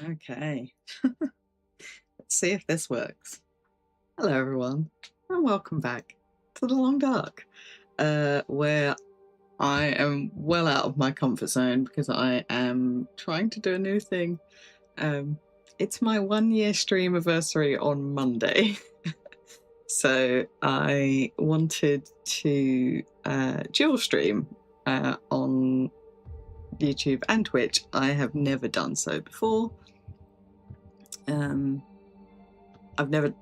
Okay. Let's see if this works. Hello, everyone, and welcome back to the Long Dark, where I am well out of my comfort zone because I am trying to do a new thing. It's my 1-year stream anniversary on Monday. So I wanted to dual stream on YouTube and Twitch. I have never done so before. I've never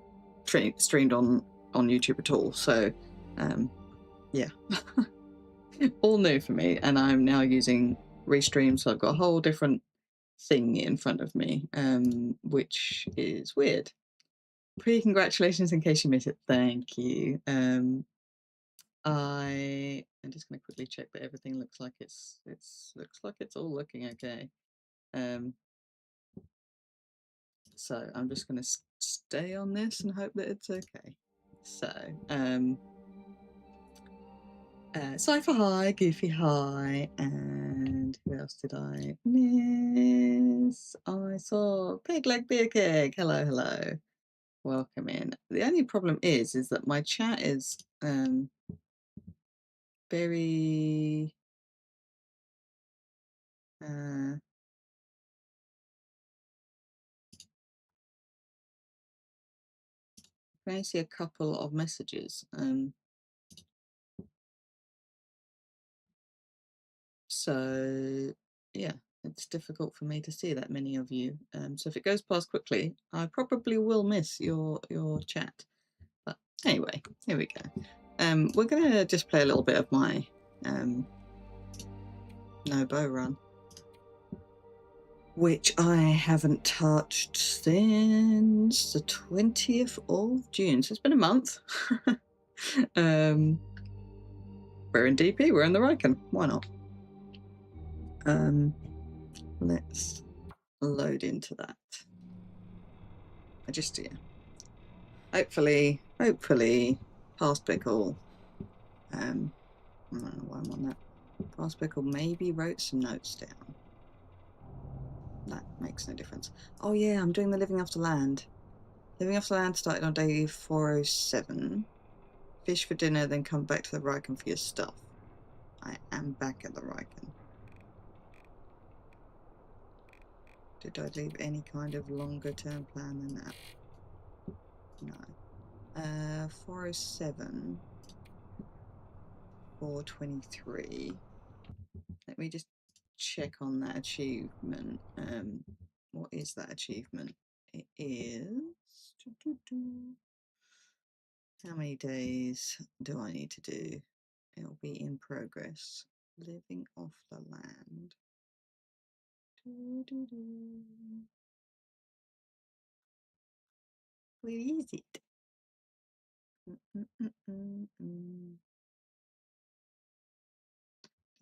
streamed on YouTube at all, so yeah. All new for me, and I'm now using restream, so I've got a whole different thing in front of me, which is weird. Pre-congratulations in case you missed it. Thank you. I'm just going to quickly check that everything looks like it's all looking okay. So I'm just going to stay on this and hope that it's okay. So Cypher hi, Goofy hi, and who else did I miss? I saw Pig Leg Beer Cake. Hello, hello. Welcome in. The only problem is that my chat is very I can only see a couple of messages. So yeah, it's difficult for me to see that many of you. So if it goes past quickly, I probably will miss your chat. But anyway, here we go. We're going to just play a little bit of my No Bow run, which I haven't touched since the 20th of June. So it's been a month. We're in DP, we're in the Riken. Why not? Let's load into that. I just, yeah. Hopefully, past pickle. I don't know why I'm on that. Past pickle maybe wrote some notes down. That makes no difference. Oh yeah, I'm doing the Living Off the Land. Living Off the Land started on day 407. Fish for dinner, then come back to the Riken for your stuff. I am back at the Riken. Did I leave any kind of longer term plan than that? No. 407. 423. Let me just check on that achievement. What is that achievement? It is... How many days do I need to do? It'll be in progress. Living off the land. Where is it? Don't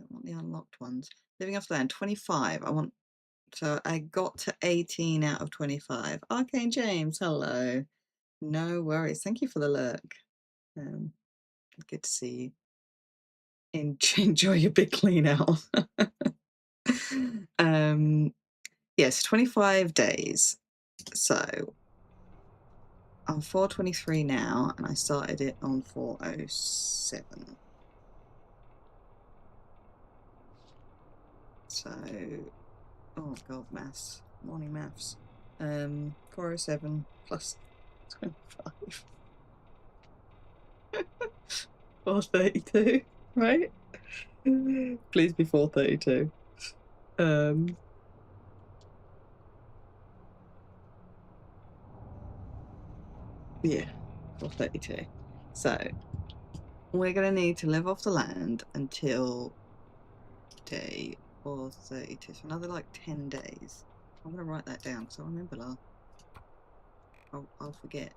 want the unlocked ones. Living off the land, 25. I want... So I got to 18 out of 25. Arcane James, hello. No worries. Thank you for the lurk. Good to see you. Enjoy your big clean out. Yes, 25 days. So I'm 423 now, and I started it on 407. So, oh god, maths. Morning maths. 407 plus 25. 432, right? Please be 432. Yeah, 432. So we're gonna need to live off the land until day 432. So another like 10 days. I'm gonna write that down because I remember I'll forget.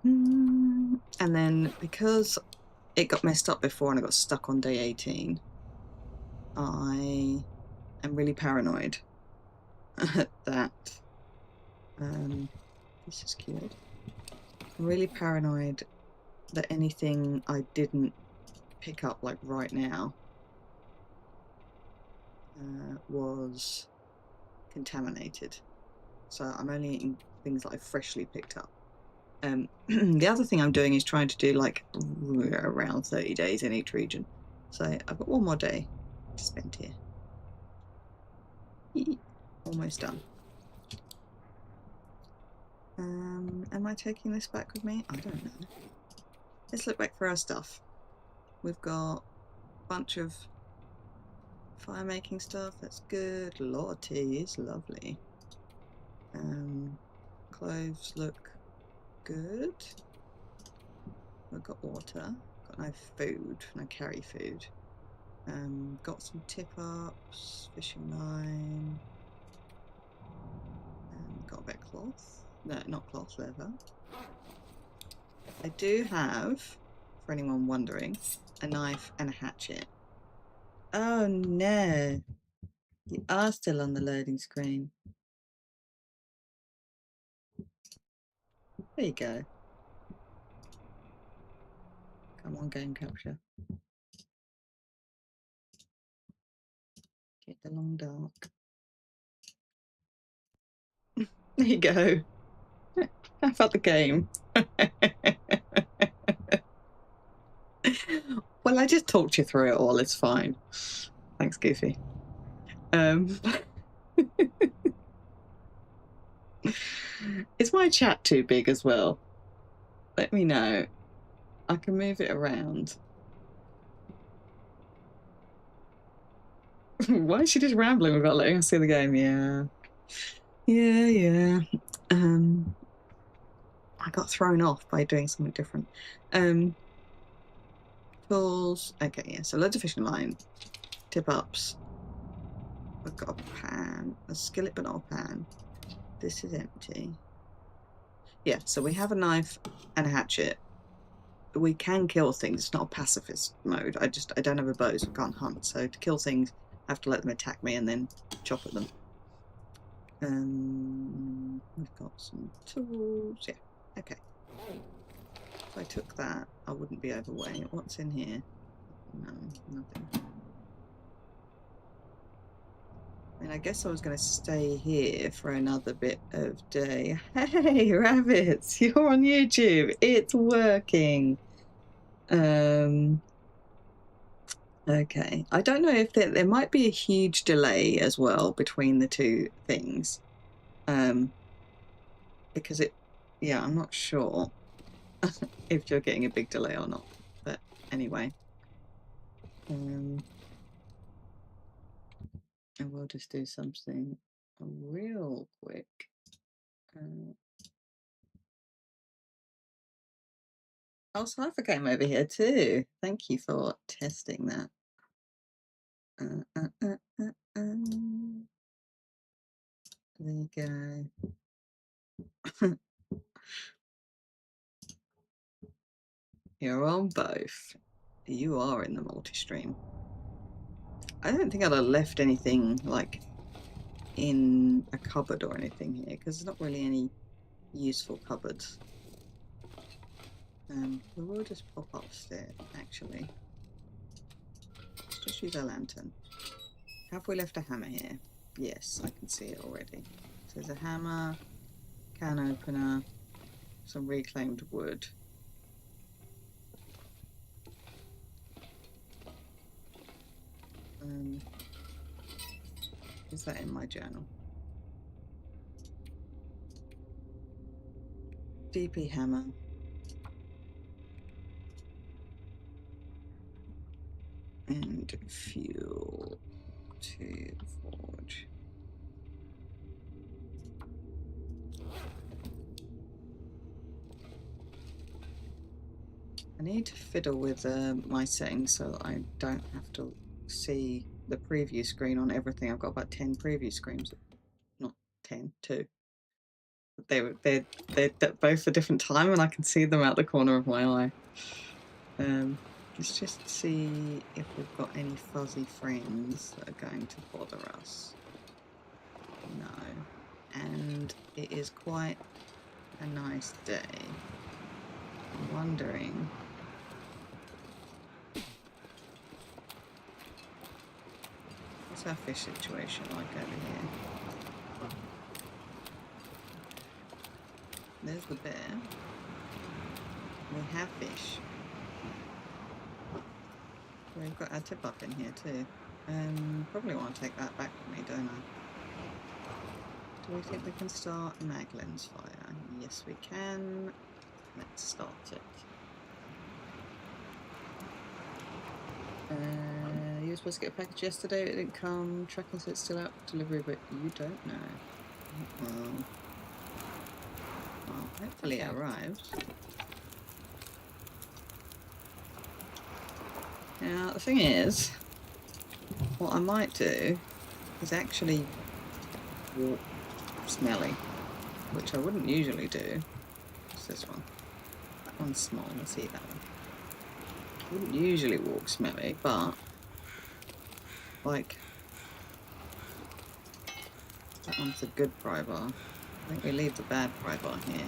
And then because it got messed up before and I got stuck on day 18, I am really paranoid that this is cute. I'm really paranoid that anything I didn't pick up like right now was contaminated. So I'm only eating things that I've freshly picked up. The other thing I'm doing is trying to do like around 30 days in each region. So I've got one more day to spend here. Almost done. Am I taking this back with me? I don't know. Let's look back for our stuff. We've got a bunch of fire making stuff. That's good. A lot of teas. Lovely. Cloves look good. We've got water. Got no food. No carry food. Got some tip-ups. Fishing line. Got a bit of cloth. No, not cloth, leather. I do have, for anyone wondering, a knife and a hatchet. Oh no, you are still on the loading screen. There you go. Come on, game capture. Get the long dark. There you go. How about the game? Well, I just talked you through it all. It's fine. Thanks, Goofy. Is my chat too big as well? Let me know. I can move it around. Why is she just rambling without letting us see the game? Yeah. I got thrown off by doing something different. Tools. Okay, yeah. So loads of fishing line. Tip-ups. I've got a pan. A skillet, but not a pan. This is empty. Yeah, so we have a knife and a hatchet. We can kill things. It's not a pacifist mode. I don't have a bow, so I can't hunt. So to kill things, I have to let them attack me and then chop at them. We've got some tools. Yeah, okay. If I took that, I wouldn't be overweight. What's in here? No, nothing. I mean, I guess I was going to stay here for another bit of day. Hey, rabbits, you're on YouTube. It's working. Okay. I don't know if there might be a huge delay as well between the two things. Because yeah, I'm not sure if you're getting a big delay or not. But anyway. I will just do something real quick. Oh, Cypher came over here too. Thank you for testing that. There you go. You're on both. You are in the multi-stream. I don't think I'd have left anything like in a cupboard or anything here because there's not really any useful cupboards. We will just pop upstairs actually. Let's just use our lantern. Have we left a hammer here? Yes, I can see it already. So there's a hammer, can opener, some reclaimed wood. Is that in my journal? DP hammer. And fuel to forge. I need to fiddle with my settings so that I don't have to see the preview screen on everything. I've got about 10 preview screens. Not 10, 2. They're both a different time and I can see them out the corner of my eye. Let's just see if we've got any fuzzy friends that are going to bother us. No. And it is quite a nice day. I'm wondering What's our fish situation like over here? There's the bear. We have fish. We've got our tip up in here too. Probably want to take that back with me, don't I? Do we think we can start a mag lens fire? Yes, we can. Let's start it. You were supposed to get a package yesterday, it didn't come. Tracking said it's still out for delivery, but you don't know. Well, hopefully it arrived. Now, the thing is, what I might do is actually walk smelly, which I wouldn't usually do. What's this one? That one's small, let's see that one. I wouldn't usually walk smelly, but like that one's a good pry bar. I think we leave the bad pry bar here.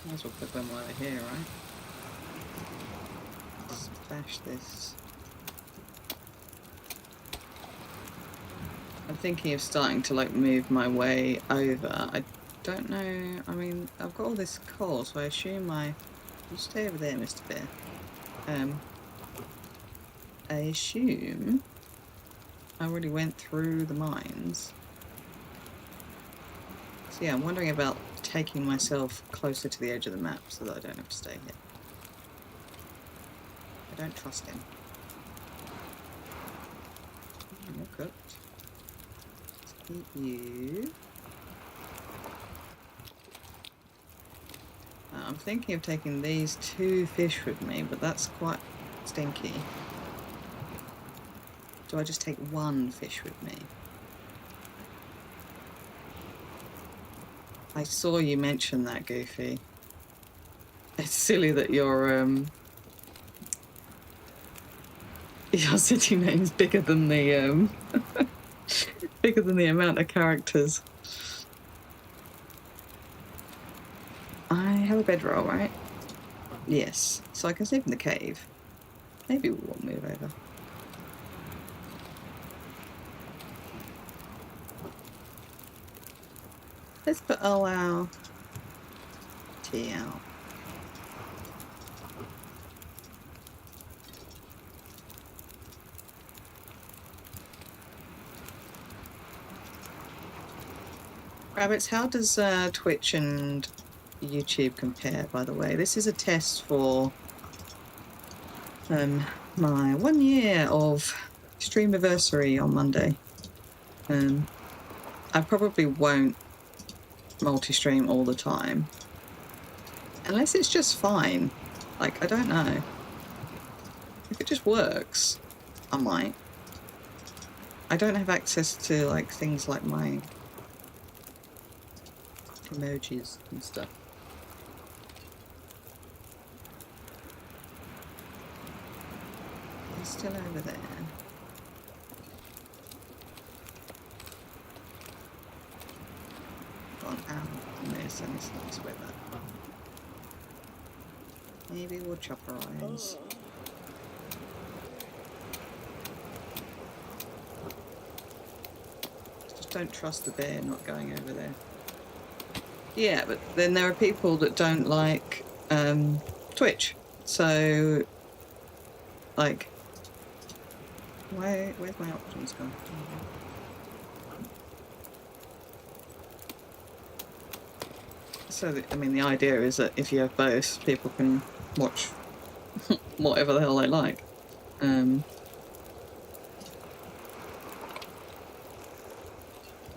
Might as well put them over here, right? Splash this. I'm thinking of starting to like move my way over. I don't know, I mean, I've got all this coal, so I assume you stay over there, Mr. Bear. I assume I already went through the mines. So yeah, I'm wondering about taking myself closer to the edge of the map so that I don't have to stay here. I don't trust him. You're cooked. Let's eat you. I'm thinking of taking these 2 fish with me, but that's quite stinky. Do I just take 1 fish with me? I saw you mention that, Goofy. It's silly that your city name's bigger than the bigger than the amount of characters. I have a bedroll, right? Yes. So I can sleep in the cave. Maybe we won't move over. Let's put all our tea out. Rabbits, how does Twitch and YouTube compare, by the way? This is a test for my 1 year of streamiversary on Monday. I probably won't multi-stream all the time. Unless it's just fine. Like, I don't know. If it just works, I might. I don't have access to, like, things like my emojis and stuff. He's still over there. Gone out on this and it's nice weather. Maybe we'll chop our eyes. Just don't trust the bear not going over there. Yeah, but then there are people that don't like Twitch. So, like, where's my options gone? So, I mean, the idea is that if you have both, people can watch whatever the hell they like.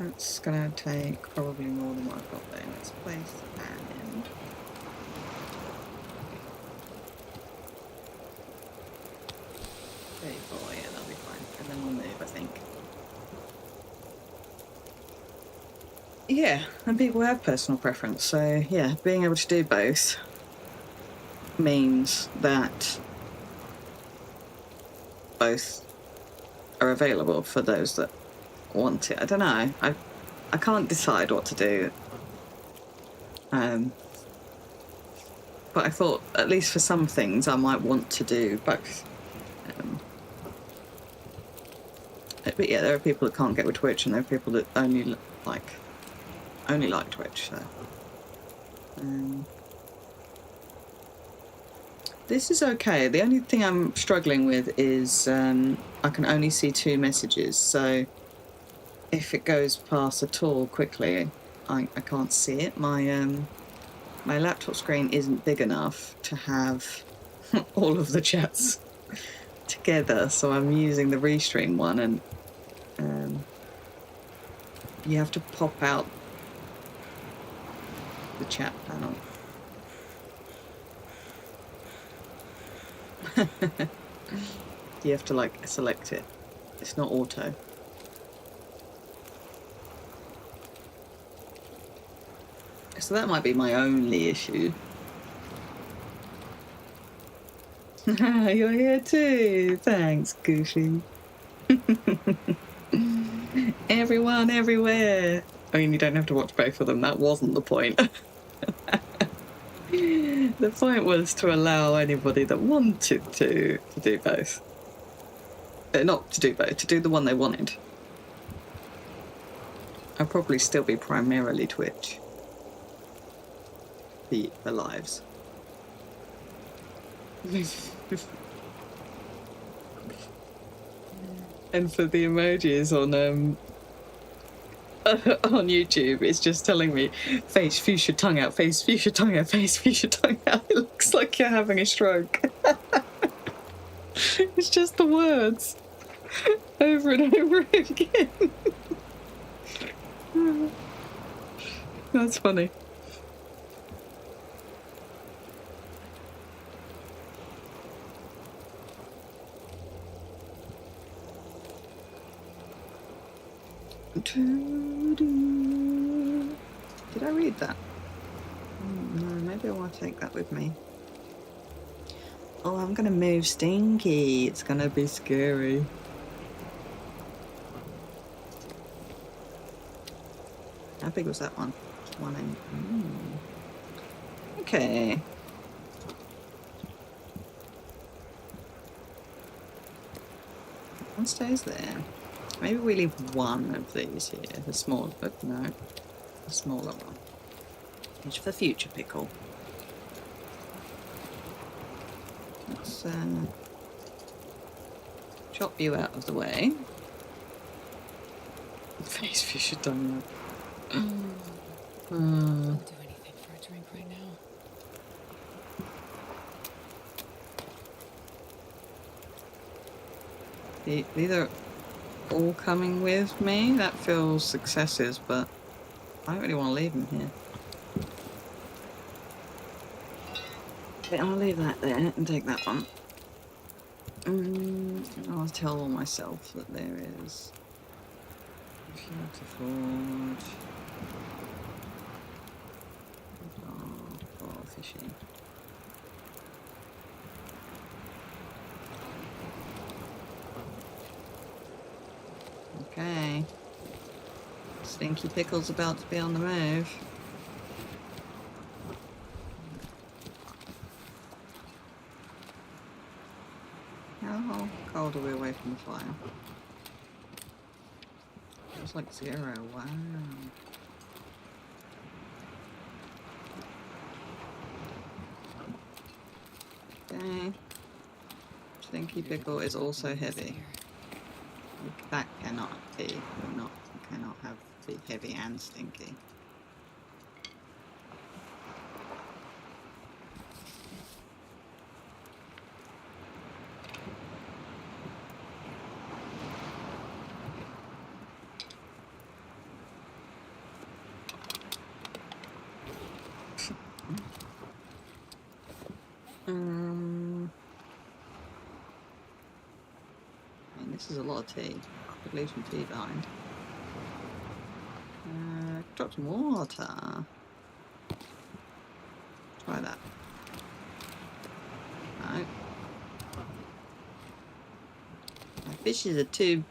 That's gonna take probably more than what I've got there. Let's place that in. There you go, yeah, that'll be fine. And then we'll move, I think. Yeah, and people have personal preference, so yeah, being able to do both means that both are available for those that want it. I don't know. I can't decide what to do. But but I thought at least for some things I might want to do both. But yeah, there are people that can't get with Twitch, and there are people that only like Twitch. So this is okay. The only thing I'm struggling with is I can only see 2 messages. So if it goes past at all quickly, I can't see it. My laptop screen isn't big enough to have all of the chats together, so I'm using the restream one, and you have to pop out the chat panel. You have to like select it. It's not auto. So that might be my only issue. You're here too. Thanks, Goofy. Everyone, everywhere. I mean, you don't have to watch both of them. That wasn't the point. The point was to allow anybody that wanted to do both. Not to do both, to do the one they wanted. I'll probably still be primarily Twitch. The lives. And for the emojis on on YouTube, it's just telling me, face, fuse your tongue out, face, fuse your tongue out, face, fuse your tongue out. It looks like you're having a stroke. It's just the words over and over again. That's funny. Did I read that? No, maybe I want to take that with me. Oh, I'm gonna move Stinky. It's gonna be scary. How big was that one? One in. Okay. One stays there. Maybe we leave one of these here, the small, but no, the smaller one. It's for future pickle. Let's chop you out of the way. Face fish are done. I'll do anything for a drink right now. These are all coming with me. That feels successes, but I don't really want to leave them here. But I'll leave that there and take that one. I'll tell myself that there is forge. Oh, fishy. Okay. Stinky Pickle's about to be on the move. How cold are we away from the fire? It's like 0. Wow. Okay. Stinky Pickle is also heavy. That cannot be. We cannot have be heavy and stinky. This is a lot of tea. I could leave some tea behind. Drop some water. Try that. No. My fishes are too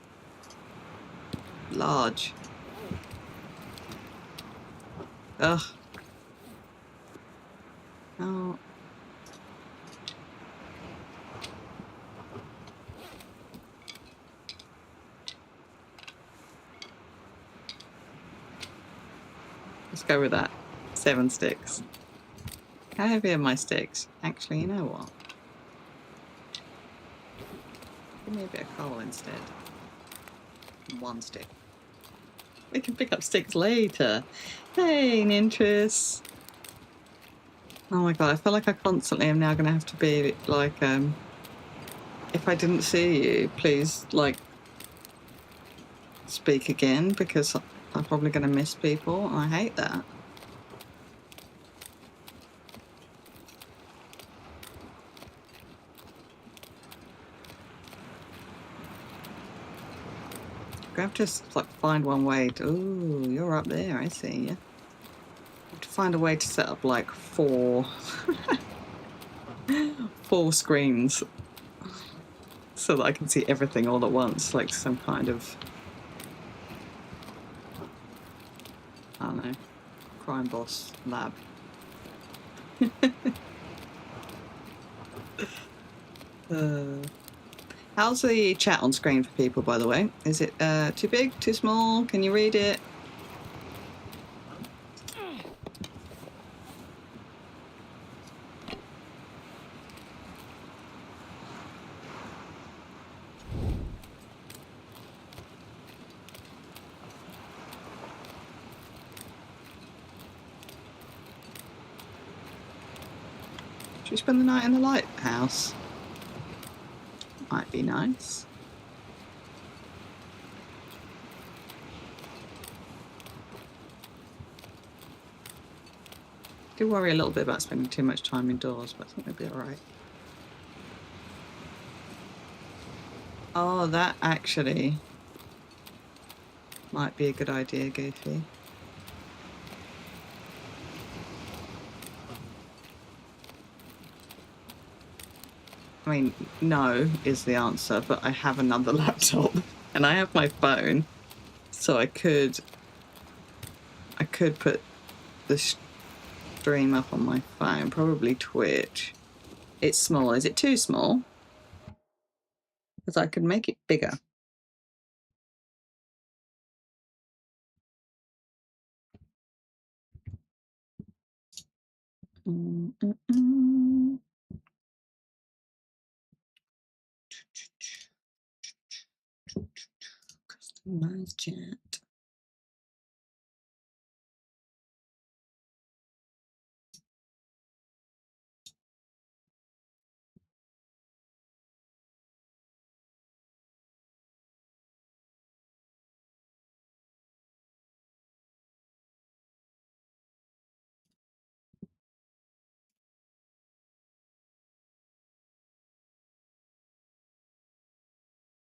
large. Ugh. Oh. go with that. 7 sticks. How heavy are my sticks? Actually, you know what? Give me a bit of coal instead. 1 stick. We can pick up sticks later. Hey, Nintress. Oh my god, I feel like I constantly am now going to have to be like, if I didn't see you, please, like, speak again, because I'm probably going to miss people. I hate that. I have to like find one way to. Ooh, you're up there. I see you. I have to find a way to set up like 4 screens so that I can see everything all at once, like some kind of, I don't know, crime boss lab. How's the chat on screen for people, by the way? Is it too big, too small? Can you read it? Should we spend the night in the lighthouse? Might be nice. I do worry a little bit about spending too much time indoors, but I think we'll be alright. Oh, that actually might be a good idea, Goofy. I mean, no is the answer, but I have another laptop and I have my phone, so I could put the stream up on my phone, probably Twitch. It's small. Is it too small? Because I could make it bigger. Customize chat.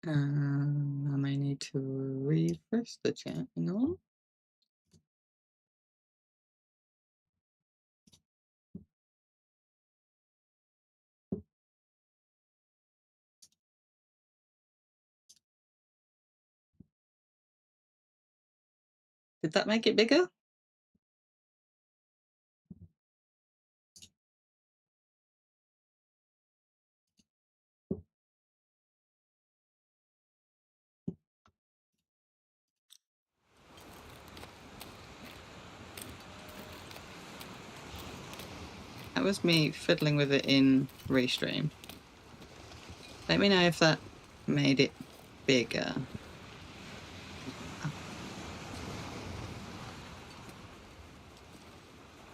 I may need to refresh the chat. Hang on. Did that make it bigger? That was me fiddling with it in restream. Let me know if that made it bigger.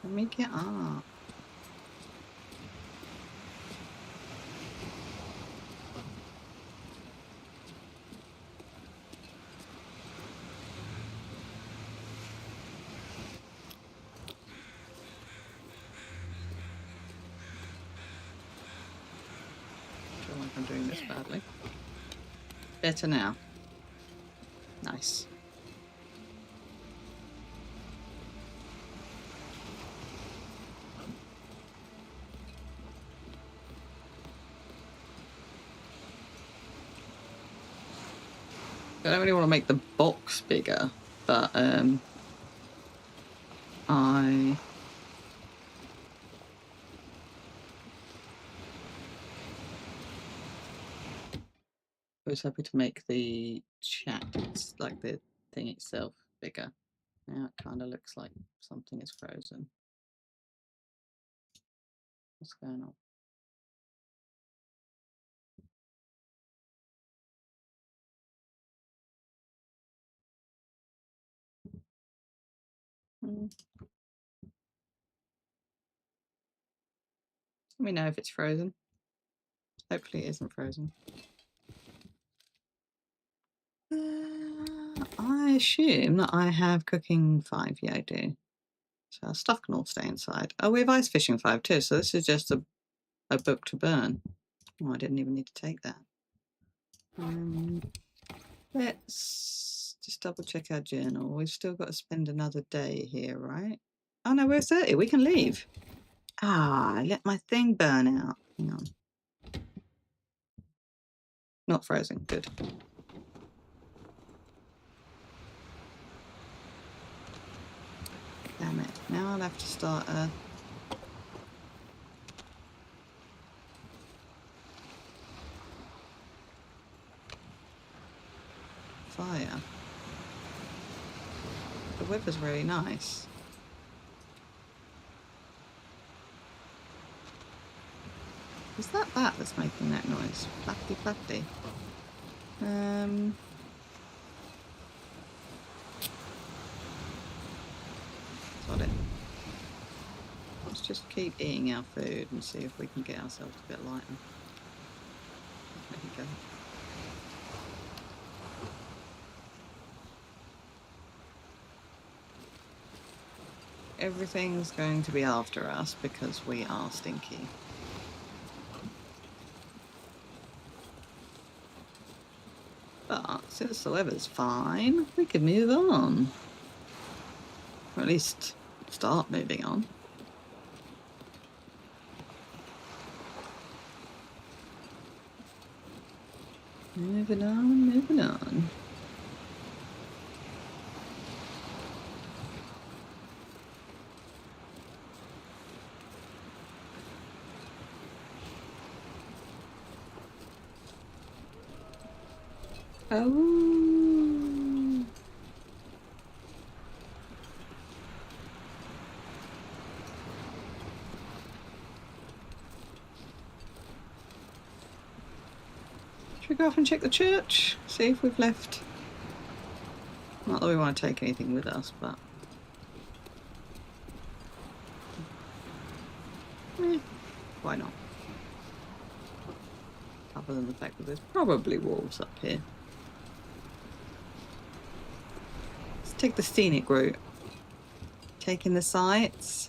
Let me get up. I feel like I'm doing this badly. Better now. Nice. I don't really want to make the box bigger, but I was happy to make the chat, like the thing itself, bigger. Now it kind of looks like something is frozen. What's going on? Let me know if it's frozen. Hopefully it isn't frozen. I assume that I have cooking 5. Yeah, I do. So our stuff can all stay inside. Oh, we have ice fishing 5 too. So this is just a book to burn. Oh, I didn't even need to take that. Let's just double check our journal. We've still got to spend another day here, right? Oh no, we're 30. We can leave. Ah, I let my thing burn out. Hang on. Not frozen. Good. Damn it. Now I'll have to start a... fire. The weather's really nice. Is that that's making that noise? Flappy flappy. Got it. Let's just keep eating our food and see if we can get ourselves a bit lighter. There we go. Everything's going to be after us because we are stinky. But since the weather's fine, we could move on. Or at least start moving on. Moving on, moving on. Oh. Should we go off and check the church? See if we've left. Not that we want to take anything with us, but... why not? Other than the fact that there's probably wolves up here. Let's take the scenic route. Taking the sights.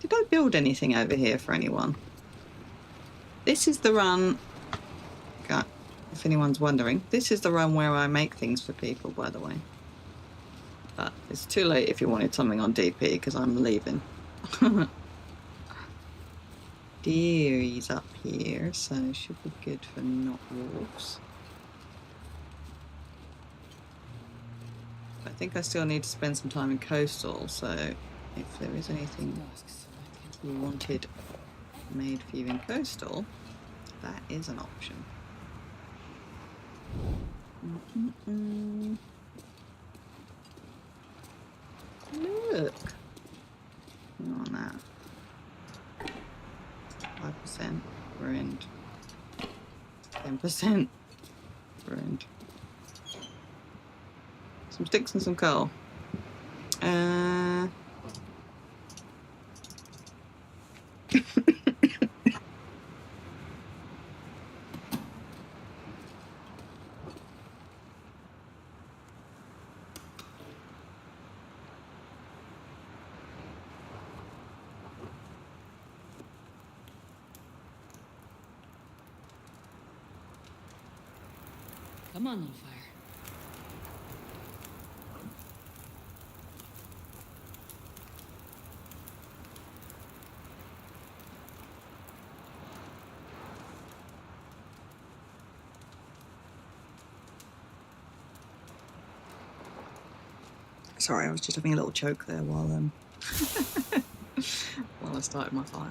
Did I build anything over here for anyone? This is the run... if anyone's wondering, this is the run where I make things for people, by the way. But it's too late if you wanted something on DP, because I'm leaving. Deerie's up here, so it should be good for not wolves. I think I still need to spend some time in coastal, so if there is anything you wanted made for you in coastal, that is an option. Look on that. 5% ruined. 10% ruined. Some sticks and some coal. Come on, little fire. Sorry, I was just having a little choke there while while I started my fire.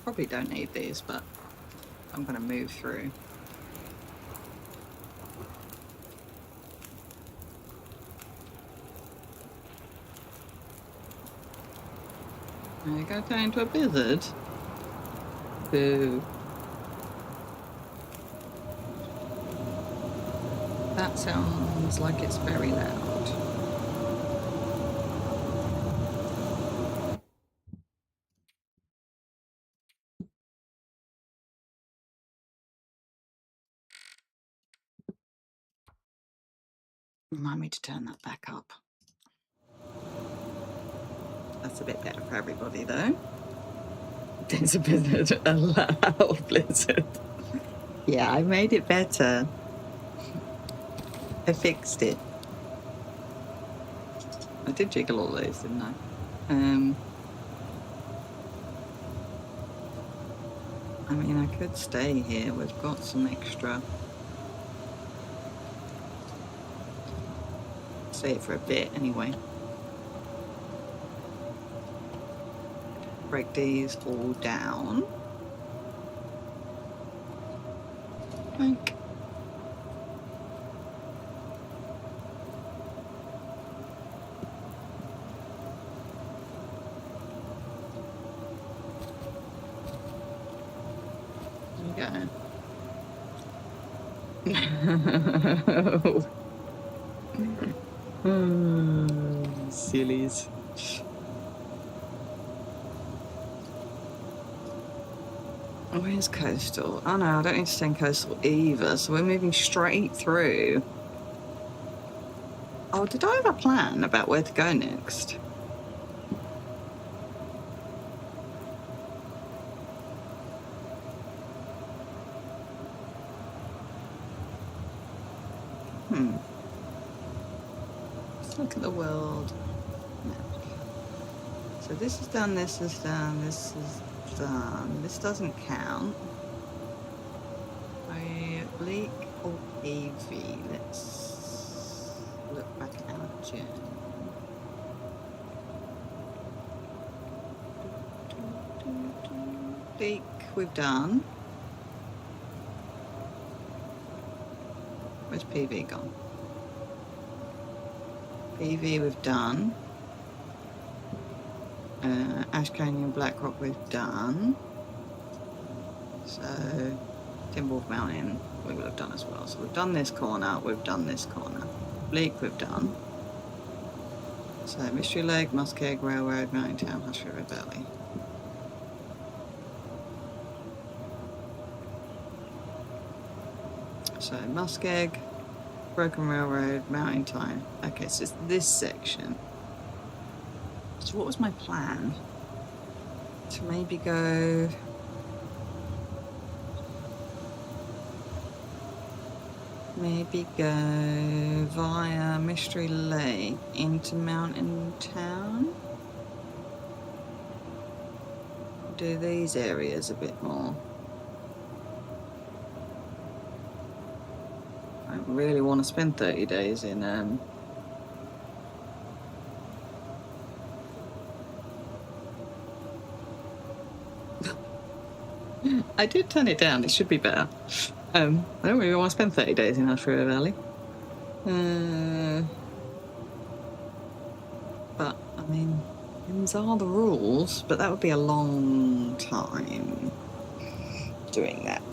probably don't need these, but I'm going to move through. Are you going to turn into a blizzard? Boo. That sounds like it's very loud. Remind me to turn that back up. That's a bit better for everybody, though. There's a blizzard, a loud blizzard. Yeah, I made it better. I fixed it. I did jiggle all those, didn't I? I mean, I could stay here. We've got some extra. Stay it for a bit, anyway. Break these all down. Like. Sillies. Where's coastal? Oh no, I don't need to stay in coastal either, so we're moving straight through. Oh, did I have a plan about where to go next? Let's look at the world map. So this is done, this is done, this is done. This doesn't count. Bleak or AV? Let's look back at our journey. Bleak we've done. Where's PV gone? PV we've done. Ash Canyon, Blackrock we've done. So Timberwolf Mountain we will have done as well. So we've done this corner, we've done this corner. Bleak we've done. So Mystery Lake, Muskeg, Railroad, Mountain Town, Hush River Valley. So Muskeg, Broken Railroad, Mountain Time. Okay, so it's this section. So what was my plan? To maybe go... Maybe go via Mystery Lake into Mountain Town? Do these areas a bit more. I really want to spend 30 days in I did turn it down, it should be better. I don't really want to spend 30 days in Hush River Valley. But, I mean, these are the rules, but that would be a long time doing that.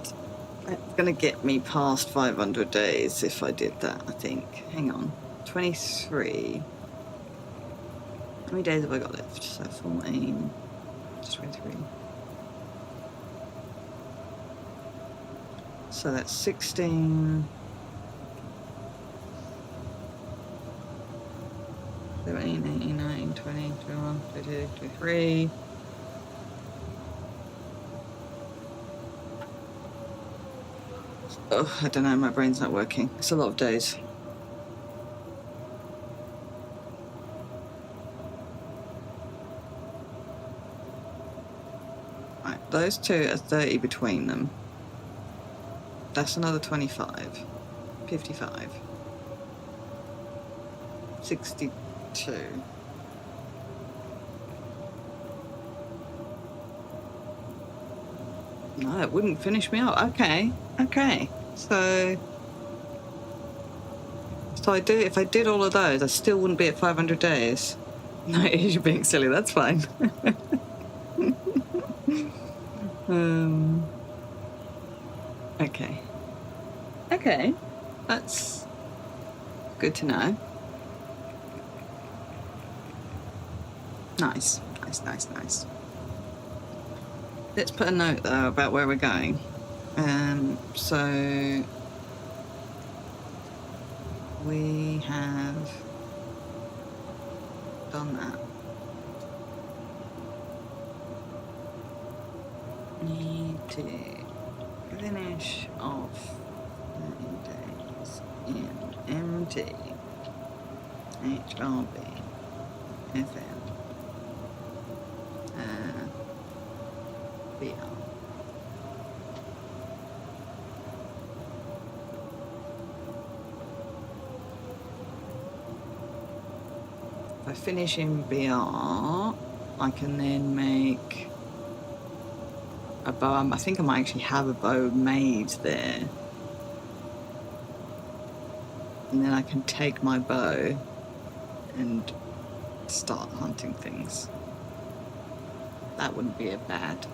It's going to get me past 500 days if I did that, I think. Hang on. 23. How many days have I got left? So 14, 23. So that's 16, 17, 18, 19, 20, 21, 22, 23. Oh, I don't know, my brain's not working. It's a lot of days. Right, those two are 30 between them. That's another 25. 55. 62. No, it wouldn't finish me up. Okay. So if I did all of those, I still wouldn't be at 500 days. No, you're being silly. That's fine. Okay. That's good to know. Nice. Let's put a note though about where we're going. So we have done that. Need to finish off 30 days in MT HRB FM VR. If I finish in VR, I can then make a bow. I think I might actually have a bow made there. And then I can take my bow and start hunting things. That wouldn't be a bad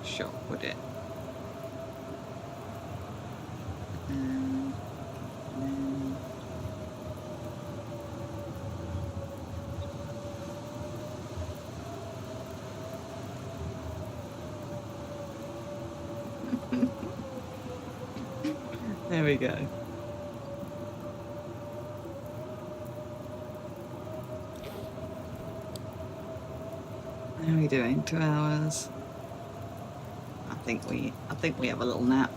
shot, would it? And then there we go. How are we doing? 2 hours. I think we have a little nap.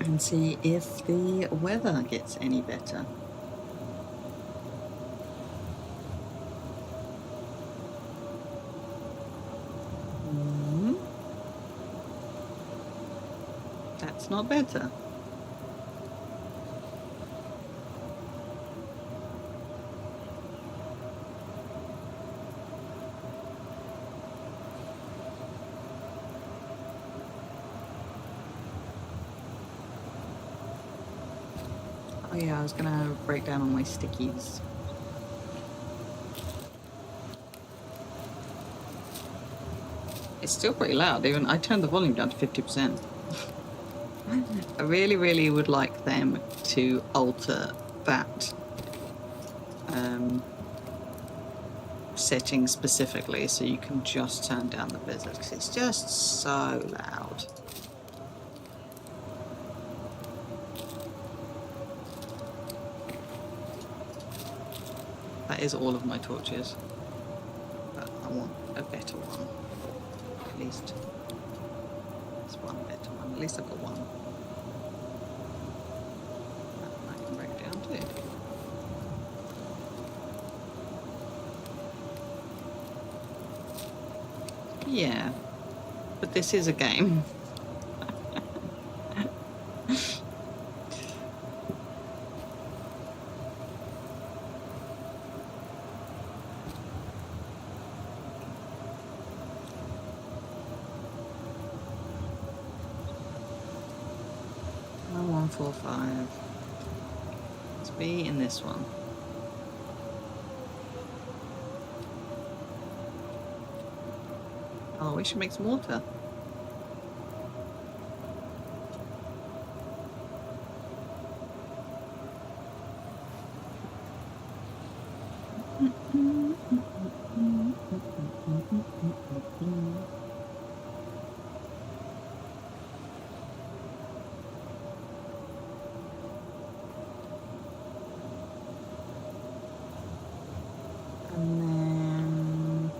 And see if the weather gets any better. That's not better. Oh yeah, I was gonna break down all my stickies. It's still pretty loud, even I turned the volume down to 50%. I really would like them to alter that setting specifically so you can just turn down the blizzard, because it's just so loud. That is all of my torches, but I want a better one. At least there's one better one. At least I've got one. I can break it down too. Yeah, but this is a game. Oh, 145. Let's be in this one. Oh, we should make some water. And then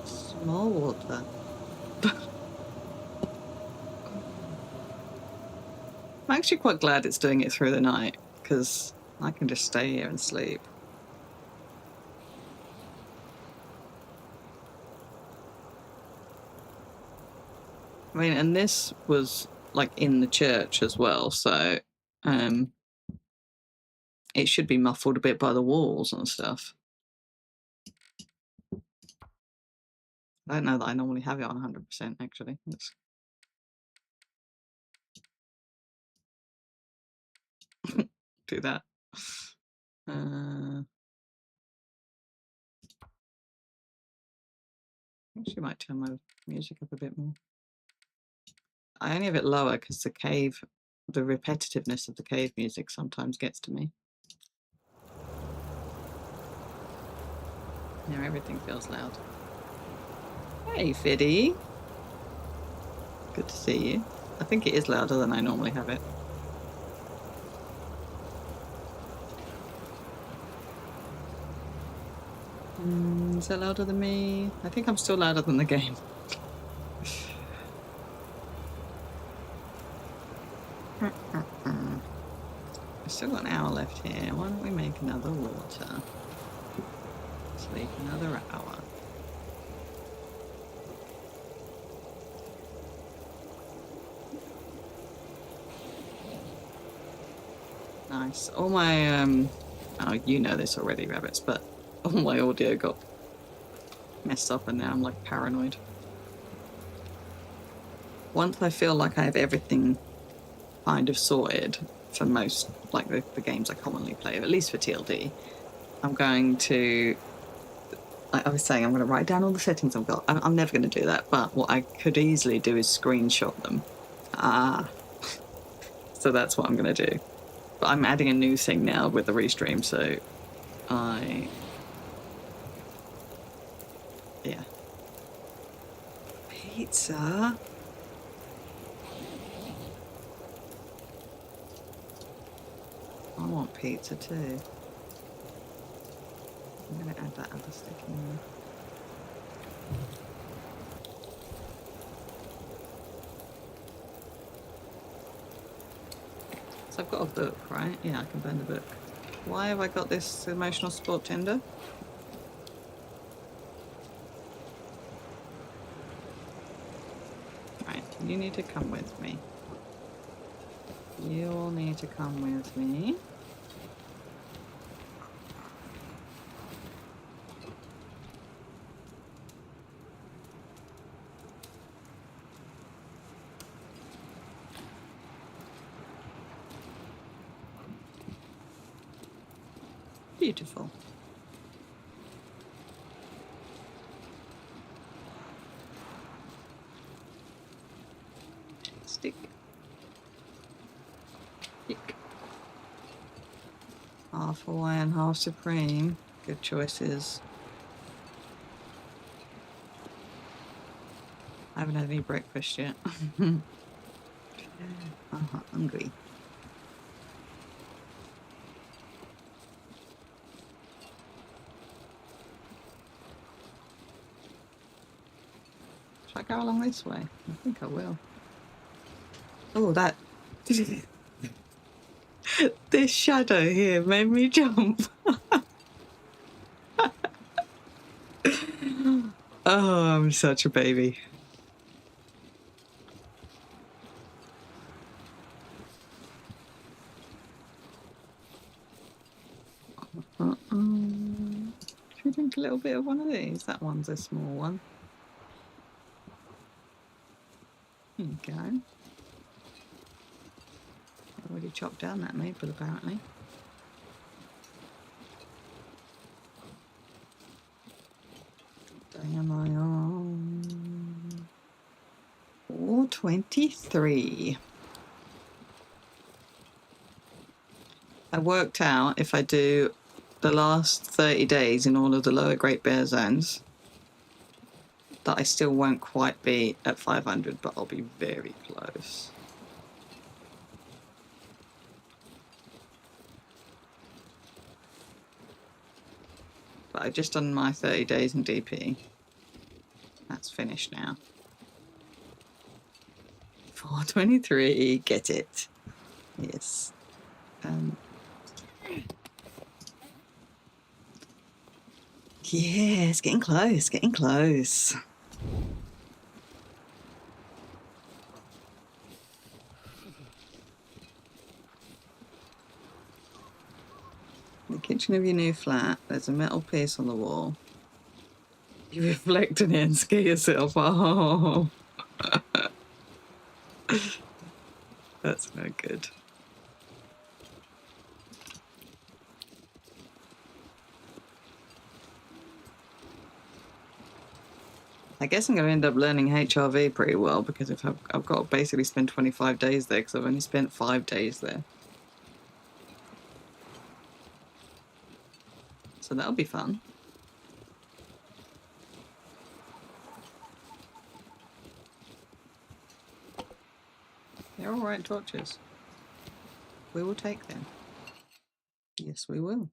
small water. I'm actually quite glad it's doing it through the night, because I can just stay here and sleep. I mean, and this was like in the church as well, so it should be muffled a bit by the walls and stuff. I don't know that I normally have it on 100% actually. Let's do that. Actually might turn my music up a bit more. I only have it lower because the repetitiveness of the cave music sometimes gets to me. Now everything feels loud. Hey, Fiddy. Good to see you. I think it is louder than I normally have it. Is that louder than me? I think I'm still louder than the game. We've still got an hour left here. Why don't we make another water? Sleep another hour. Nice. All my oh, you know this already, rabbits, but all my audio got messed up and now I'm like paranoid. Once I feel like I have everything kind of sorted for most, like the games I commonly play, at least for TLD, I'm going to, like I was saying, I'm going to write down all the settings I've got. I'm never going to do that, but what I could easily do is screenshot them. So that's what I'm going to do. But I'm adding a new thing now with the restream, so yeah. Pizza? I want pizza too. I'm going to add that other stick in there. So I've got a book, right? Yeah, I can burn the book. Why have I got this emotional support tender? Right, you need to come with me. You all need to come with me. Beautiful. Stick. Stick. Half Hawaiian, half Supreme. Good choices. I haven't had any breakfast yet. Hungry. Should I go along this way? I think I will. Oh, that... this shadow here made me jump. Oh, I'm such a baby. Should we drink a little bit of one of these? That one's a small one. There you go. I already chopped down that maple, apparently. What day am I on? 4:23. I worked out if I do the last 30 days in all of the lower Great Bear zones that I still won't quite be at 500, but I'll be very close. But I've just done my 30 days in DP. That's finished now. 4:23, get it. Yes. Yeah, it's getting close, getting close. The kitchen of your new flat, there's a metal piece on the wall. You reflect in it and scare yourself. Oh. That's no good. I guess I'm going to end up learning HRV pretty well, because if I've got to basically spend 25 days there, because I've only spent 5 days there. So that'll be fun. They're all right torches. We will take them. Yes, we will.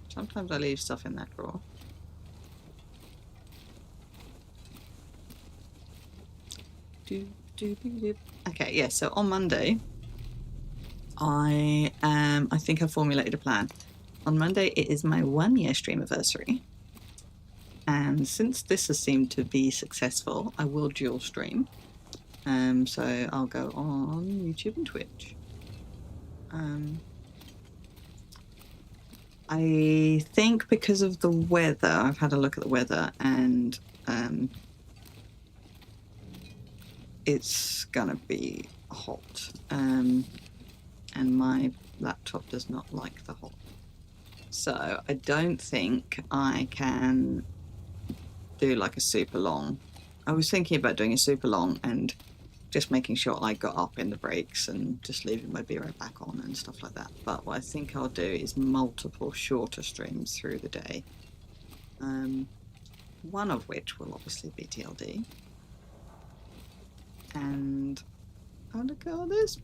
Sometimes I leave stuff in that drawer. Okay, yeah, so on Monday, I think I've formulated a plan. On Monday, it is my 1-year stream anniversary. And since this has seemed to be successful, I will dual stream. So I'll go on YouTube and Twitch. I think because of the weather, I've had a look at the weather, and it's gonna be hot. And my laptop does not like the hot. So I don't think I can do like a super long. I was thinking about doing a super long and just making sure I got up in the breaks and just leaving my beer back on and stuff like that. But what I think I'll do is multiple shorter streams through the day. One of which will obviously be TLD. And oh, look at all this.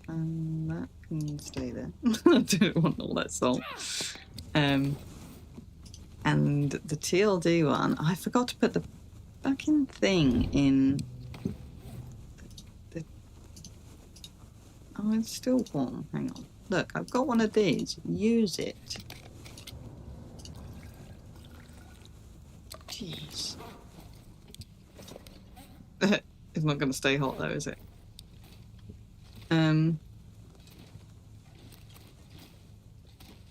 And that can stay there. I don't want all that salt. And the TLD one, I forgot to put the fucking thing in. Oh, it's still warm. Hang on. Look, I've got one of these. Use it. Jeez. It's not going to stay hot though, is it?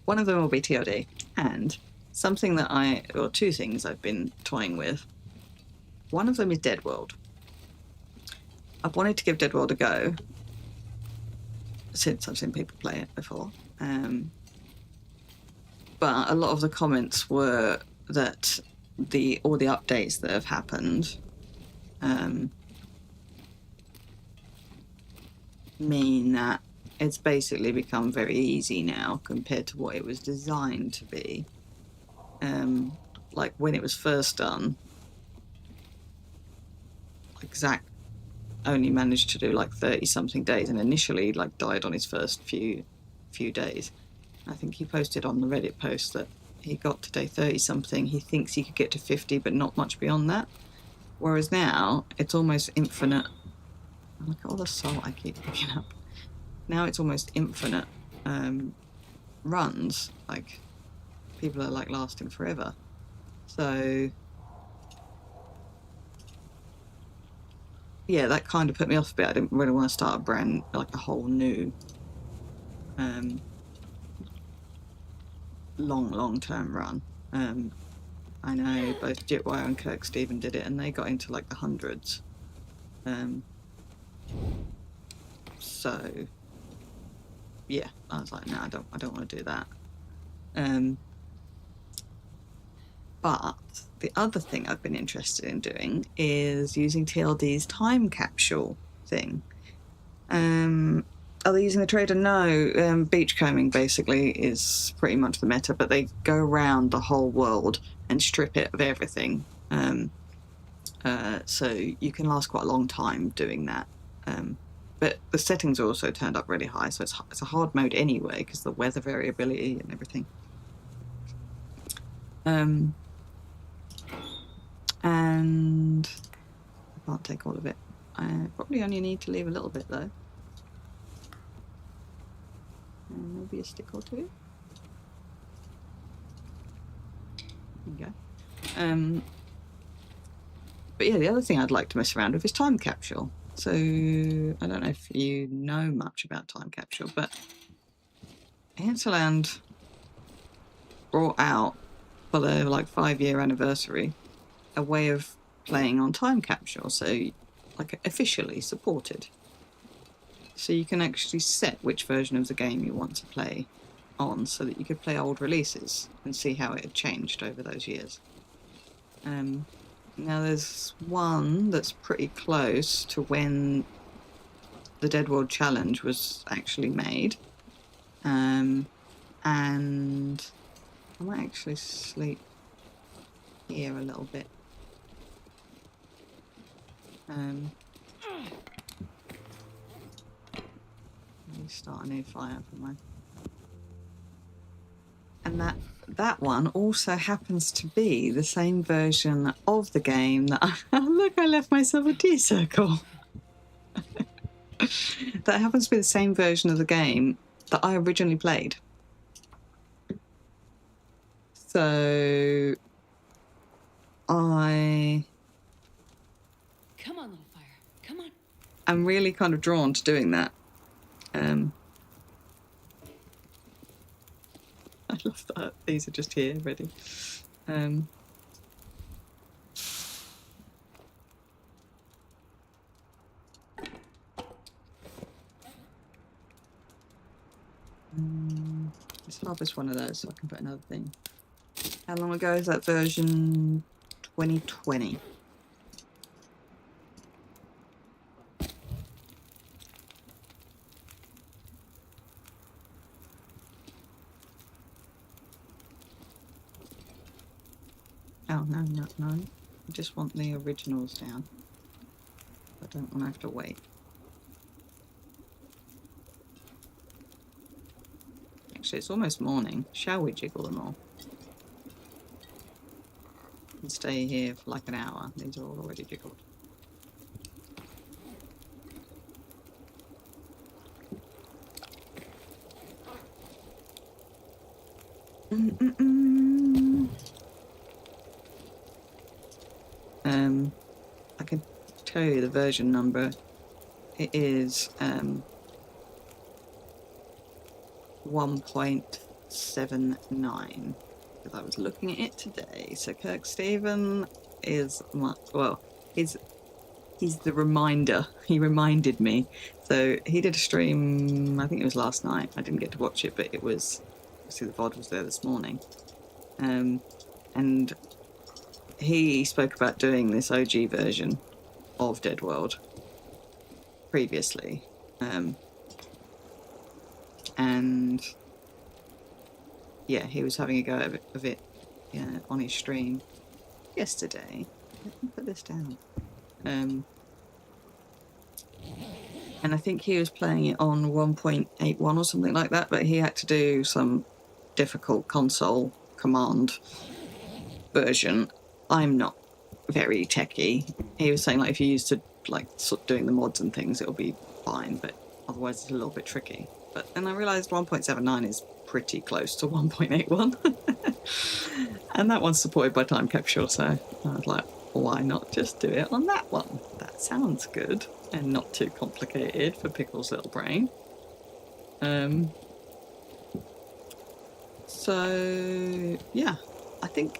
One of them will be TOD, and something that or two things I've been toying with. One of them is Dead World. I've wanted to give Dead World a go since I've seen people play it before. But a lot of the comments were that all the updates that have happened mean that it's basically become very easy now compared to what it was designed to be. Like when it was first done, like Zach only managed to do like 30-something days, and initially like died on his first few days. I think he posted on the Reddit post that he got to day 30-something. He thinks he could get to 50, but not much beyond that. Whereas now it's almost infinite. Look at all the salt I keep picking up. Now it's almost infinite runs. Like people are like lasting forever. So yeah, that kind of put me off a bit. I didn't really want to start a whole new long-term run. I know both Jitwire and Kirk Stephen did it, and they got into like the hundreds. So yeah, I was like, no, I don't want to do that. But the other thing I've been interested in doing is using TLD's time capsule thing. Are they using the trader? No. Beachcombing basically is pretty much the meta, but they go around the whole world and strip it of everything. So you can last quite a long time doing that. But the settings are also turned up really high, so it's a hard mode anyway because the weather variability and everything. And I can't take all of it. I probably only need to leave a little bit though. And maybe a stick or two. There you go. But yeah, the other thing I'd like to mess around with is time capsule. So I don't know if you know much about Time Capsule, but Hinterland brought out for their like 5-year anniversary a way of playing on Time Capsule, so like officially supported. So you can actually set which version of the game you want to play on, so that you could play old releases and see how it had changed over those years. Now there's one that's pretty close to when the Dead World Challenge was actually made. And I might actually sleep here a little bit. Let me start a new fire for mine. And that one also happens to be the same version of the game that look, I left myself a tea circle. That happens to be the same version of the game that I originally played. So I Come on, little fire. Come on. I'm really kind of drawn to doing that. I love that. These are just here, ready. Let's harvest one of those so I can put another thing. How long ago is that version? 2020. Oh, no. I just want the originals down. I don't want to have to wait. Actually, it's almost morning. Shall we jiggle them all? And stay here for like an hour. These are all already jiggled. I can tell you the version number. It is 1.79, because I was looking at it today. So Kirk Stephen is he's the reminder. He reminded me. So he did a stream, I think it was last night. I didn't get to watch it, but it was, obviously the VOD was there this morning. And he spoke about doing this OG version of Dead World previously. And yeah, he was having a go of it on his stream yesterday. Let me put this down. And I think he was playing it on 1.81 or something like that, but he had to do some difficult console command version. I'm not very techie. He was saying, like, if you used to like sort of doing the mods and things, it'll be fine, but otherwise it's a little bit tricky. But then I realised 1.79 is pretty close to 1.81. And that one's supported by Time Capsule, so I was like, why not just do it on that one? That sounds good and not too complicated for Pickle's little brain. So yeah, I think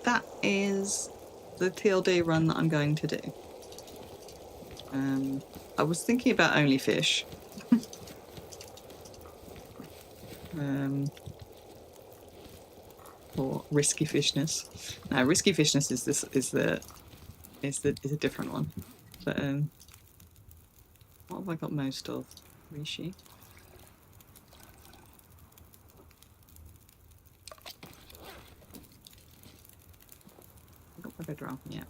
that is the TLD run that I'm going to do. I was thinking about only fish. Or risky fishness. No, risky fishness is a different one. But what have I got most of? Rishi. I got my bedrock yet.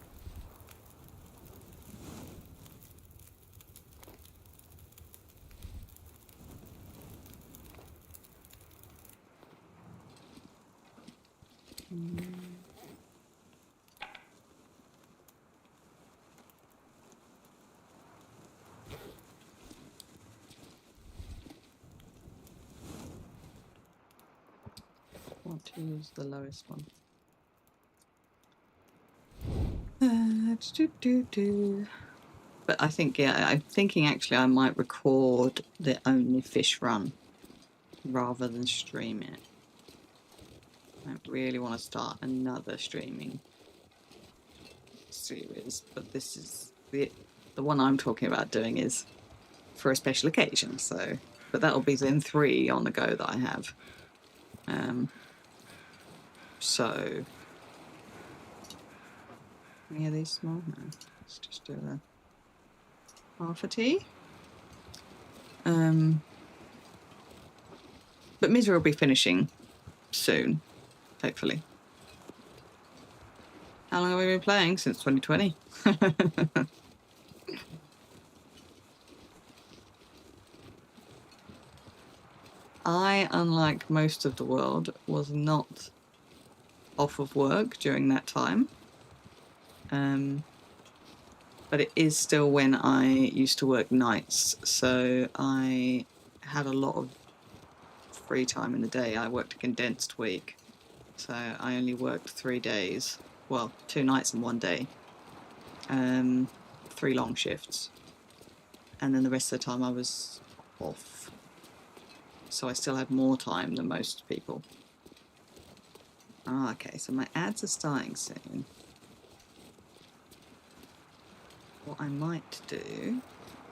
I want to use the lowest one. But I think, yeah, I'm thinking actually I might record the only fish run rather than stream it. I don't really want to start another streaming series, but this is the one I'm talking about doing is for a special occasion. So, but that'll be then 3 on the go that I have. So, any of these small? No, let's just do a half a tea. But Misery will be finishing soon, hopefully. How long have we been playing? Since 2020. I, unlike most of the world, was not off of work during that time. But it is still when I used to work nights, so I had a lot of free time in the day. I worked a condensed week, so I only worked 3 days. Well, 2 nights and 1 day. 3 long shifts. And then the rest of the time I was off. So I still had more time than most people. Ah, okay, so my ads are starting soon. What I might do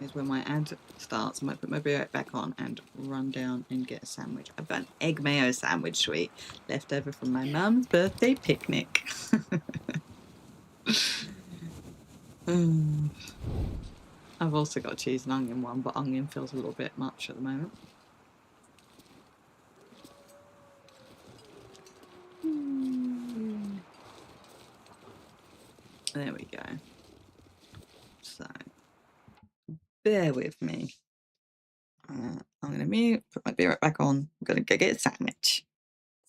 is when my ad starts, I might put my beer back on and run down and get a sandwich. I've got an egg mayo sandwich sweet left over from my mum's birthday picnic. I've also got a cheese and onion one, but onion feels a little bit much at the moment. There we go. So, bear with me. I'm going to mute, put my beer right back on. I'm going to go get a sandwich.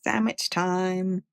Sandwich time.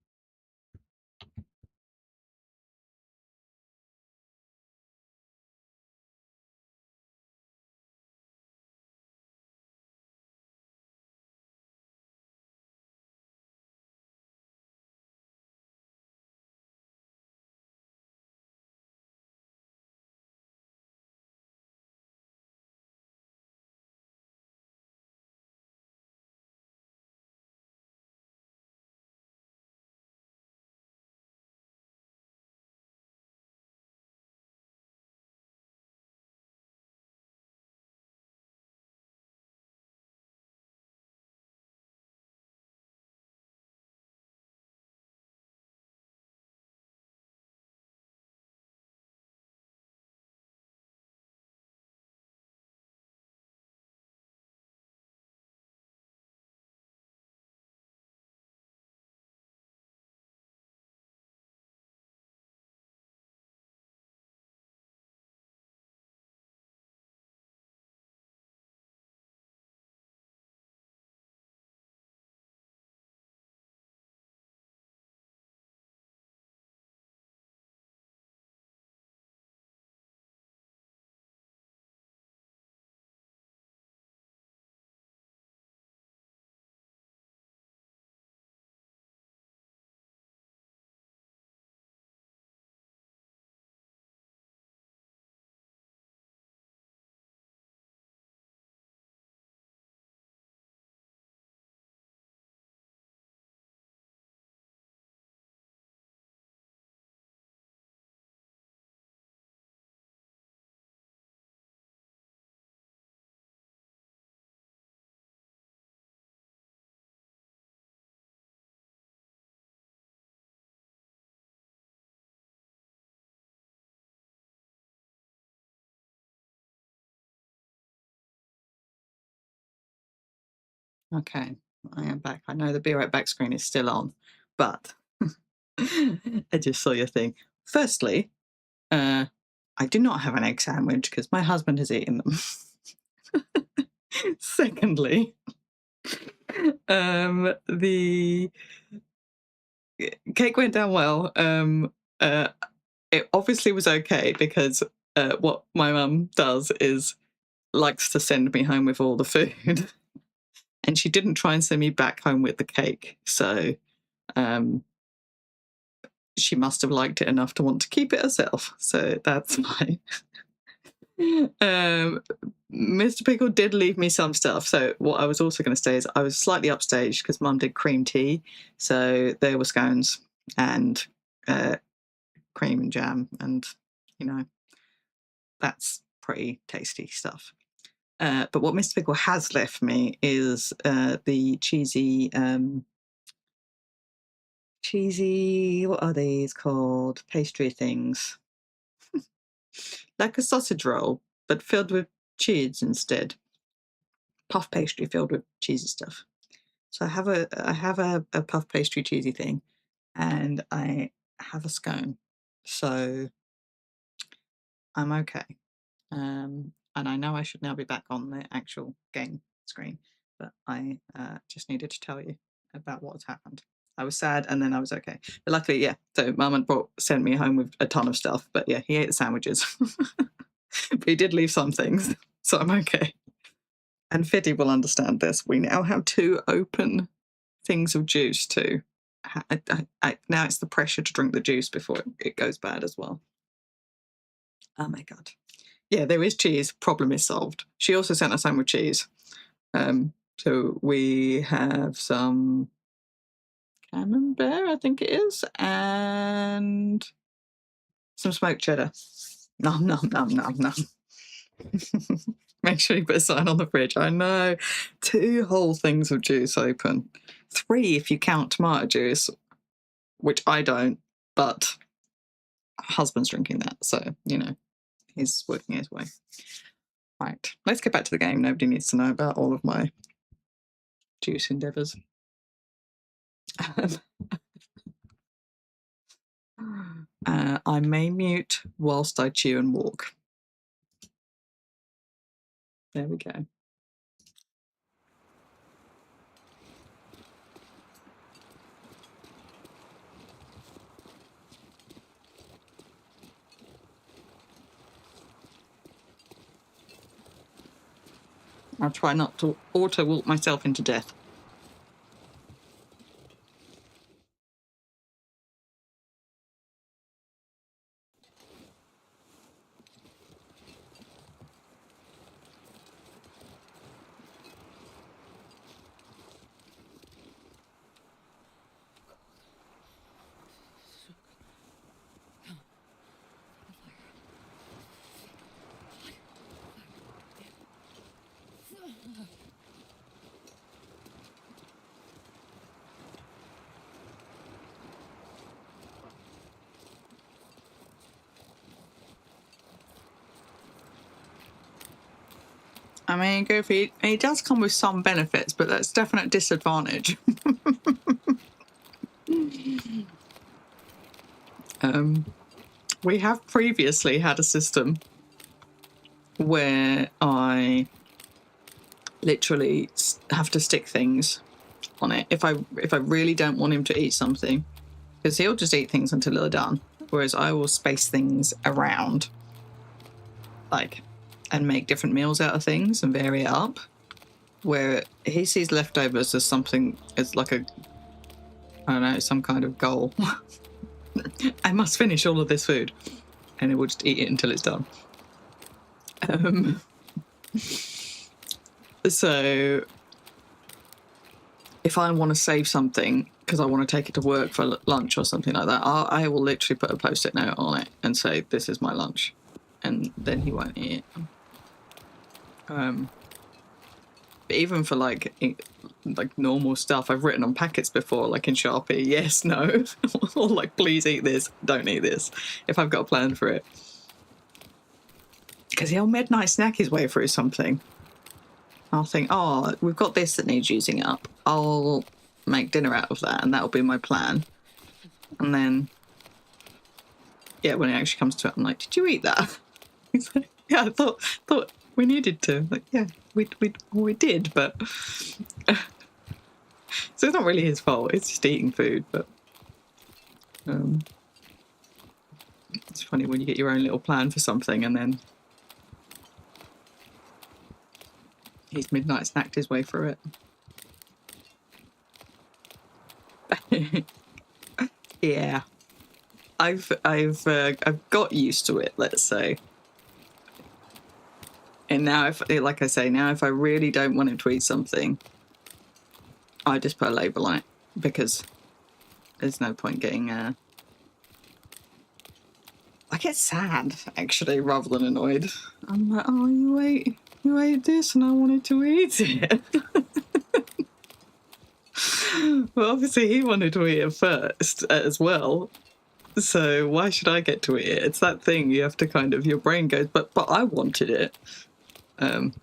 Okay, I am back. I know the be right back screen is still on, but I just saw your thing. Firstly, I do not have an egg sandwich because my husband has eaten them. Secondly, the cake went down well. It obviously was okay because what my mum does is likes to send me home with all the food. And she didn't try and send me back home with the cake. So she must have liked it enough to want to keep it herself. So that's fine. Mr. Pickle did leave me some stuff. So what I was also going to say is I was slightly upstaged because Mum did cream tea. So there were scones and cream and jam, and you know, that's pretty tasty stuff. But what Mr. Pickle has left me is the cheesy, what are these called? Pastry things. Like a sausage roll, but filled with cheese instead. Puff pastry filled with cheesy stuff. So I have a puff pastry cheesy thing, and I have a scone. So I'm okay. And I know I should now be back on the actual game screen, but I just needed to tell you about what's happened. I was sad, and then I was okay. But luckily, yeah. So Mum had sent me home with a ton of stuff, but yeah, he ate the sandwiches. But he did leave some things, so I'm okay. And Fiddy will understand this. We now have 2 open things of juice too. Now it's the pressure to drink the juice before it goes bad as well. Oh my god. Yeah, there is cheese. Problem is solved. She also sent us home with cheese. So we have some camembert, I think it is, and some smoked cheddar. Nom, nom, nom, nom, nom. Make sure you put a sign on the fridge. I know. 2 whole things of juice open. 3 if you count tomato juice, which I don't, but husband's drinking that, so, you know, he's working his way. Right, let's get back to the game. Nobody needs to know about all of my juice endeavours. I may mute whilst I chew and walk. There we go. I'll try not to auto-walk myself into death. I mean, Goofy, he does come with some benefits, but that's definite disadvantage. We have previously had a system where I literally have to stick things on it if I really don't want him to eat something, because he'll just eat things until they're done, whereas I will space things around, like, and make different meals out of things and vary it up, where he sees leftovers as something, as like a, I don't know, some kind of goal. I must finish all of this food, and it will just eat it until it's done. So if I want to save something because I want to take it to work for lunch or something like that, I will literally put a post-it note on it and say, this is my lunch, and then he won't eat it. But even for like normal stuff, I've written on packets before, like in Sharpie, yes, no, or like, please eat this, don't eat this, if I've got a plan for it. Because he'll midnight snack his way through something. I'll think, oh, we've got this that needs using up. I'll make dinner out of that, and that'll be my plan. And then, yeah, when it actually comes to it, I'm like, did you eat that? He's like, yeah, I thought we needed to. Like, yeah, we did, but so it's not really his fault. It's just eating food, but it's funny when you get your own little plan for something and then he's midnight snacked his way through it. Yeah, I've got used to it, let's say. And now, if, like I say, now if I really don't want him to eat something, I just put a label on it, because there's no point getting... I get sad, actually, rather than annoyed. I'm like, oh, you ate this and I wanted to eat it. Well, obviously he wanted to eat it first as well. So why should I get to eat it? It's that thing you have to kind of, your brain goes, but I wanted it. And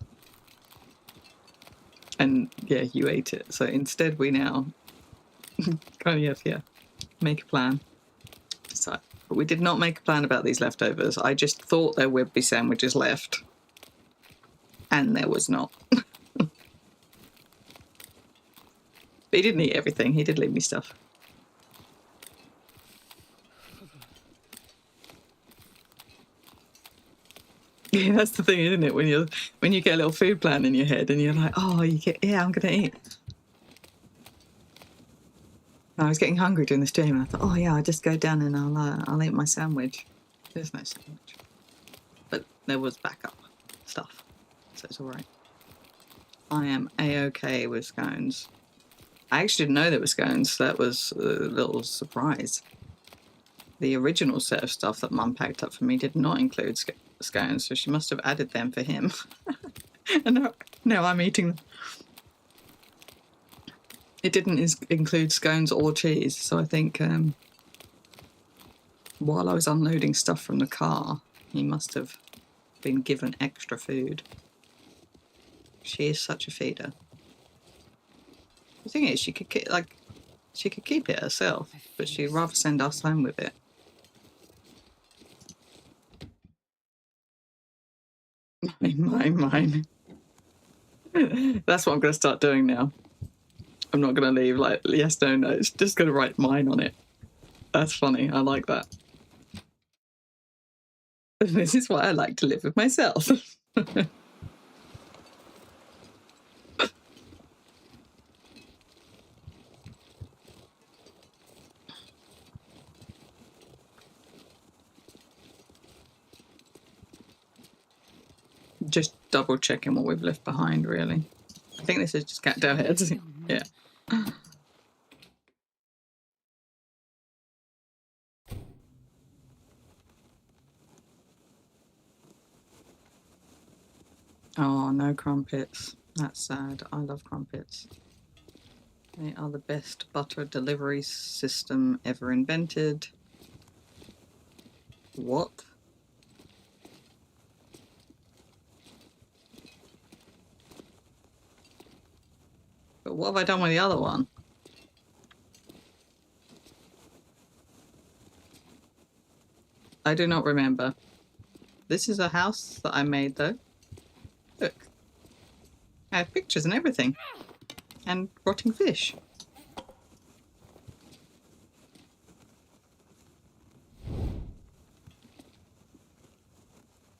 yeah, you ate it. So instead we now kind of, make a plan. So, but we did not make a plan about these leftovers. I just thought there would be sandwiches left. And there was not. But he didn't eat everything. He did leave me stuff. Yeah, that's the thing, isn't it? When you get a little food plan in your head and you're like, oh, I'm gonna eat. I was getting hungry during the stream and I thought, oh yeah, I'll just go down and I'll eat my sandwich. There's no sandwich. But there was backup stuff. So it's alright. I am A-okay with scones. I actually didn't know there were scones. That was a little surprise. The original set of stuff that Mum packed up for me did not include scones, so she must have added them for him. And now I'm eating them. It didn't include scones or cheese, so I think while I was unloading stuff from the car, he must have been given extra food. She is such a feeder. The thing is, she could keep it herself, but she'd rather send us home with it. Mine. That's what I'm going to start doing now. I'm not going to leave like yes, no, no. It's just going to write mine on it. That's funny. I like that. This is why I like to live with myself. Just double checking what we've left behind, really. I think this is just cattail heads. Yeah. Oh, no crumpets. That's sad. I love crumpets. They are the best butter delivery system ever invented. What? But what have I done with the other one? I do not remember. This is a house that I made, though. Look. I have pictures and everything. And rotting fish.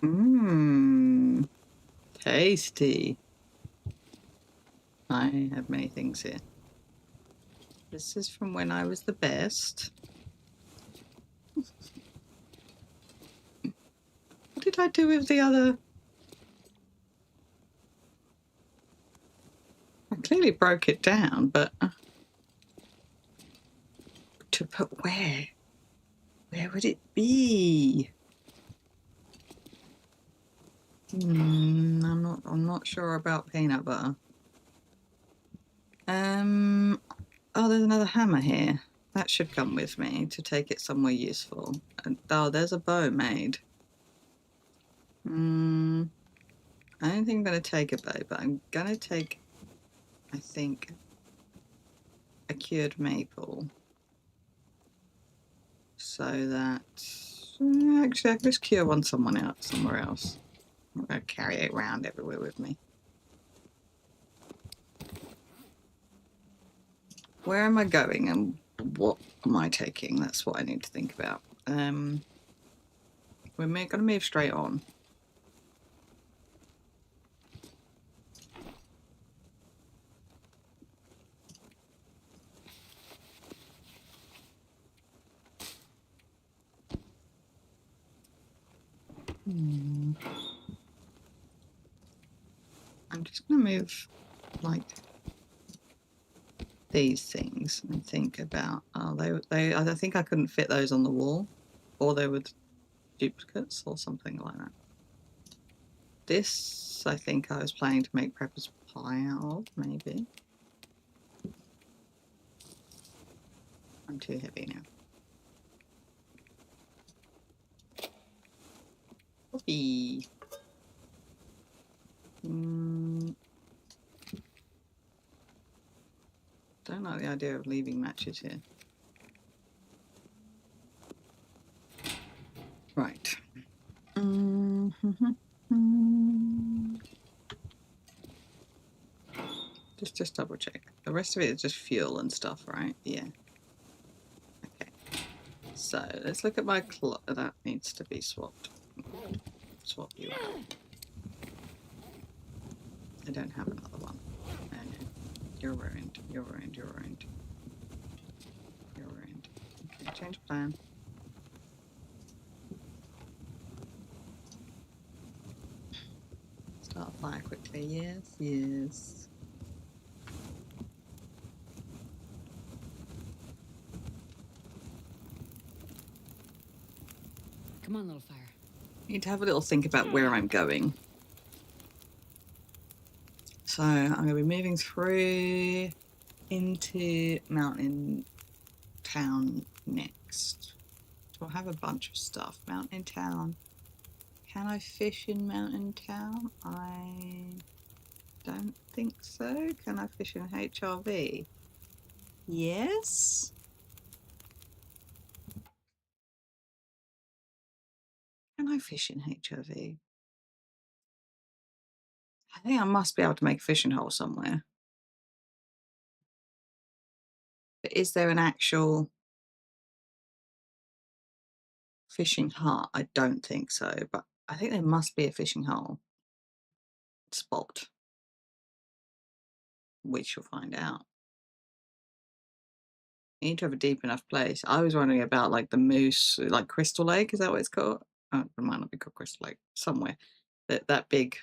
Mmm. Tasty. I have many things here. This is from when I was the best. What did I do with the other? I clearly broke it down, but to put where? Where would it be? I'm not sure about peanut butter. Oh, there's another hammer here. That should come with me to take it somewhere useful. And, oh, there's a bow made. I don't think I'm going to take a bow, but I'm going to take, I think, a cured maple. So that... actually, I can just cure one somewhere else. I'm going to carry it around everywhere with me. Where am I going and what am I taking? That's what I need to think about. We're going to move straight on. I'm just going to move like these things and think about, oh, I think I couldn't fit those on the wall, or they were duplicates or something like that. This, I think I was planning to make Prepper's pie out of, maybe. I'm too heavy now. Coffee. Don't like the idea of leaving matches here. Right. Just double check. The rest of it is just fuel and stuff, right? Yeah. Okay. So let's look at my clock. That needs to be swapped. Swap you out. I don't have another one. Okay. You're ruined. You're ruined. You're ruined. You're ruined. Okay, change plan. Start fire quickly. Yes, yes. Come on, little fire. I need to have a little think about where I'm going. So I'm going to be moving through into Mountain Town next. So I have a bunch of stuff. Mountain Town. Can I fish in Mountain Town? I don't think so. Can I fish in HRV? Yes. Can I fish in HRV? I think I must be able to make a fishing hole somewhere. But is there an actual fishing hut? I don't think so, but I think there must be a fishing hole spot. We shall find out. You need to have a deep enough place. I was wondering about like the Moose, like Crystal Lake, is that what it's called? Oh, it might not be called Crystal Lake, somewhere. That big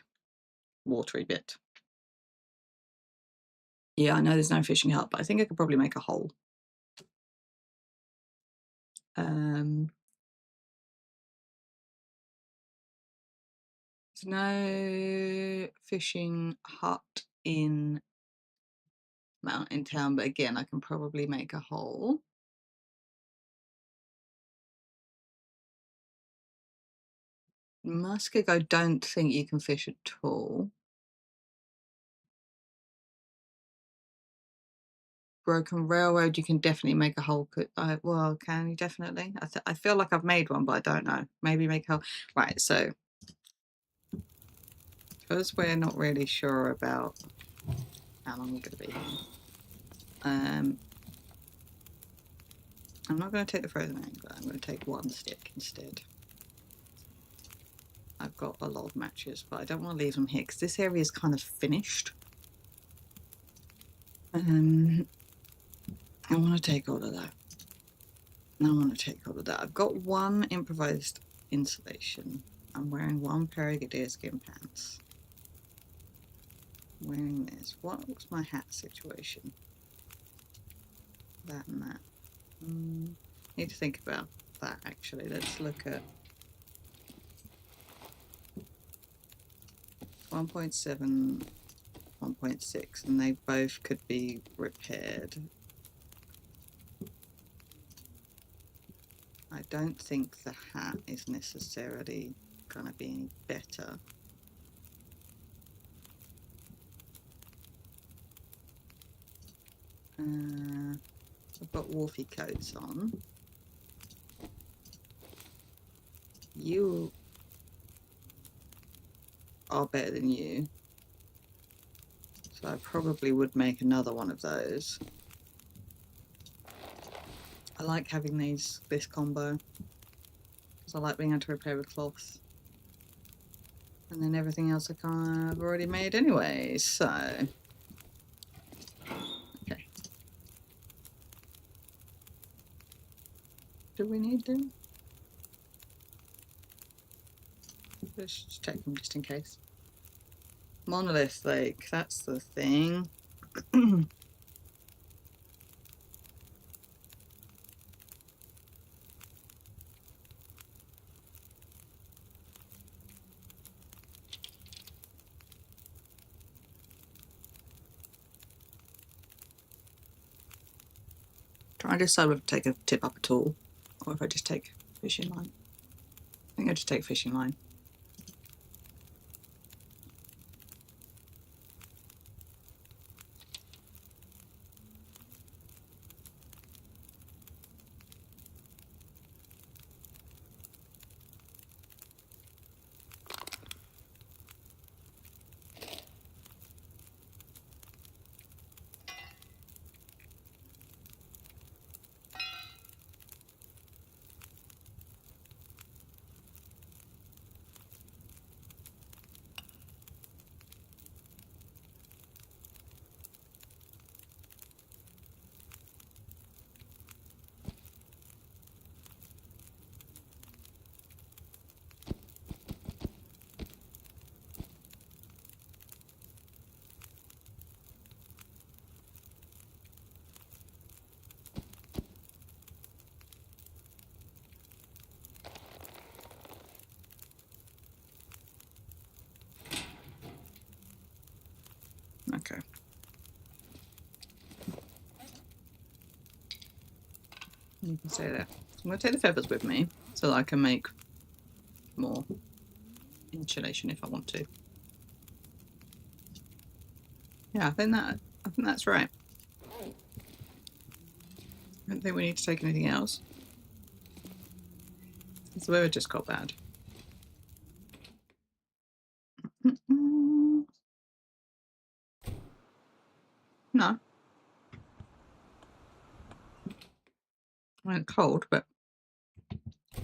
watery bit. Yeah, I know there's no fishing hut, but I think I could probably make a hole. There's no fishing hut in Mountain Town, but again, I can probably make a hole. Muskeg, I don't think you can fish at all. Broken Railroad, you can definitely make a hole. Well, can you definitely? I feel like I've made one, but I don't know. Maybe make a hole. Right, so because we're not really sure about how long we're going to be here, I'm not going to take the frozen angler. I'm going to take one stick instead. I've got a lot of matches, but I don't want to leave them here because this area is kind of finished. I want to take all of that. I want to take all of that. I've got one improvised insulation. I'm wearing one pair of deer skin pants. I'm wearing this. What's my hat situation? That and that. Need to think about that actually. Let's look at 1.7, 1.6, and they both could be repaired. I don't think the hat is necessarily going to be any better. I've got Wolfie coats on. You are better than you. So I probably would make another one of those. I like having this combo because I like being able to repair with cloth. And then everything else I kind of already made anyway, so. Okay. Do we need them? Let's check them just in case. Monolith Lake, that's the thing. Trying to decide whether to take a tip up at all, or if I just take fishing line. I think I just take fishing line. Okay. You can say that. I'm going to take the feathers with me so that I can make more insulation if I want to. Yeah, I think that's right. I don't think we need to take anything else. The weather just got bad. No. I went cold, but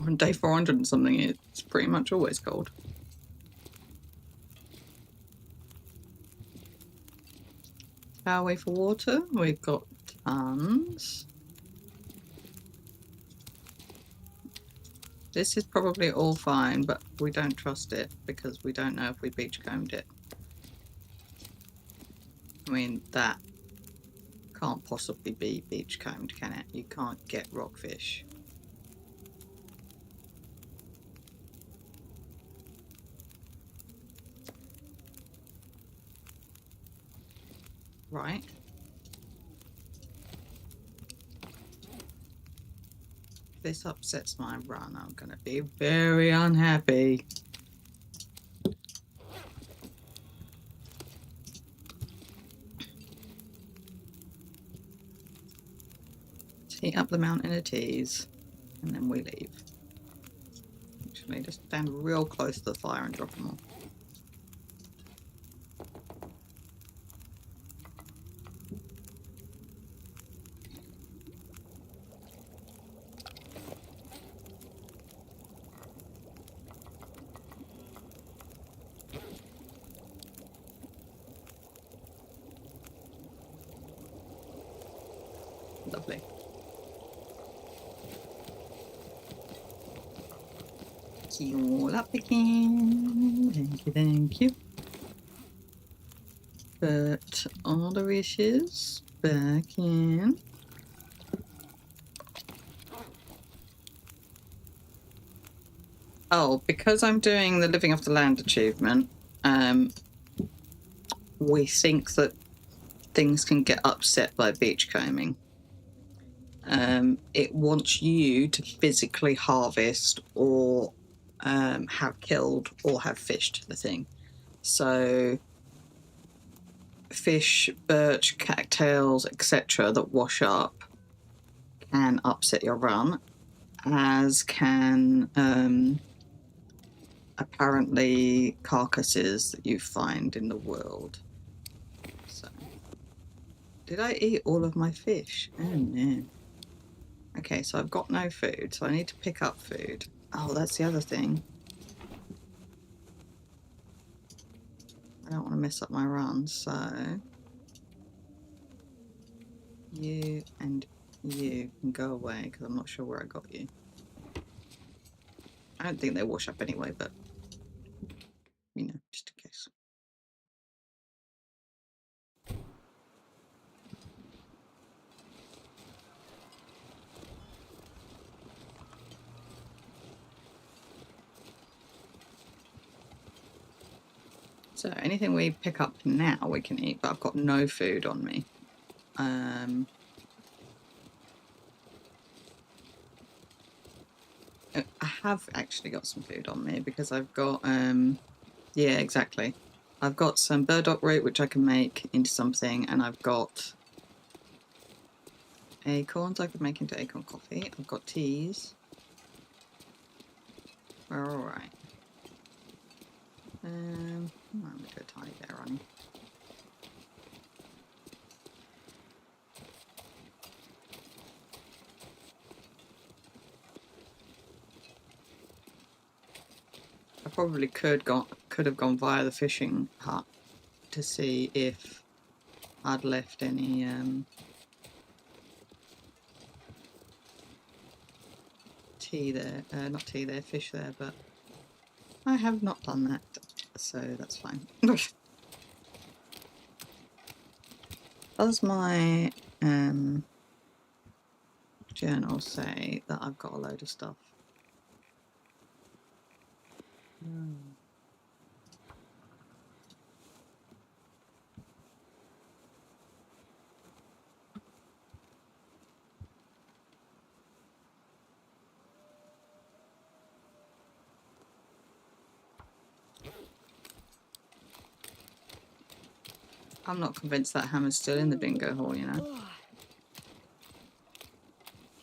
on day 400 and something, it's pretty much always cold. Power for water, we've got tons. This is probably all fine, but we don't trust it because we don't know if we beachcombed it. I mean, that can't possibly be beachcombed, can it? You can't get rockfish. Right. If this upsets my run, I'm going to be very unhappy. Heat up the mountain of teas, and then we leave. Actually, just stand real close to the fire and drop them off. Lovely. All up again. Thank you, thank you. Put all the wishes back in. Oh, because I'm doing the Living Off the Land achievement, we think that things can get upset by beachcombing. It wants you to physically harvest or have killed or have fished the thing. So fish, birch, cattails, etc. that wash up can upset your run, as can apparently carcasses that you find in the world. So, did I eat all of my fish? Oh no. Okay, so I've got no food, so I need to pick up food. Oh, that's the other thing. I don't want to mess up my run, so you and you can go away because I'm not sure where I got you. I don't think they wash up anyway, but you know, just in case. So anything we pick up now we can eat, but I've got no food on me. I have actually got some food on me because I've got, yeah, exactly. I've got some burdock root, which I can make into something, and I've got acorns I could make into acorn coffee. I've got teas. We're all right. I'm going to do a tiny bit of running. I probably could have gone via the fishing hut to see if I'd left any tea there, not tea there, fish there, but I have not done that, so that's fine. Does my journal say that I've got a load of stuff? I'm not convinced that hammer's still in the bingo hole, you know.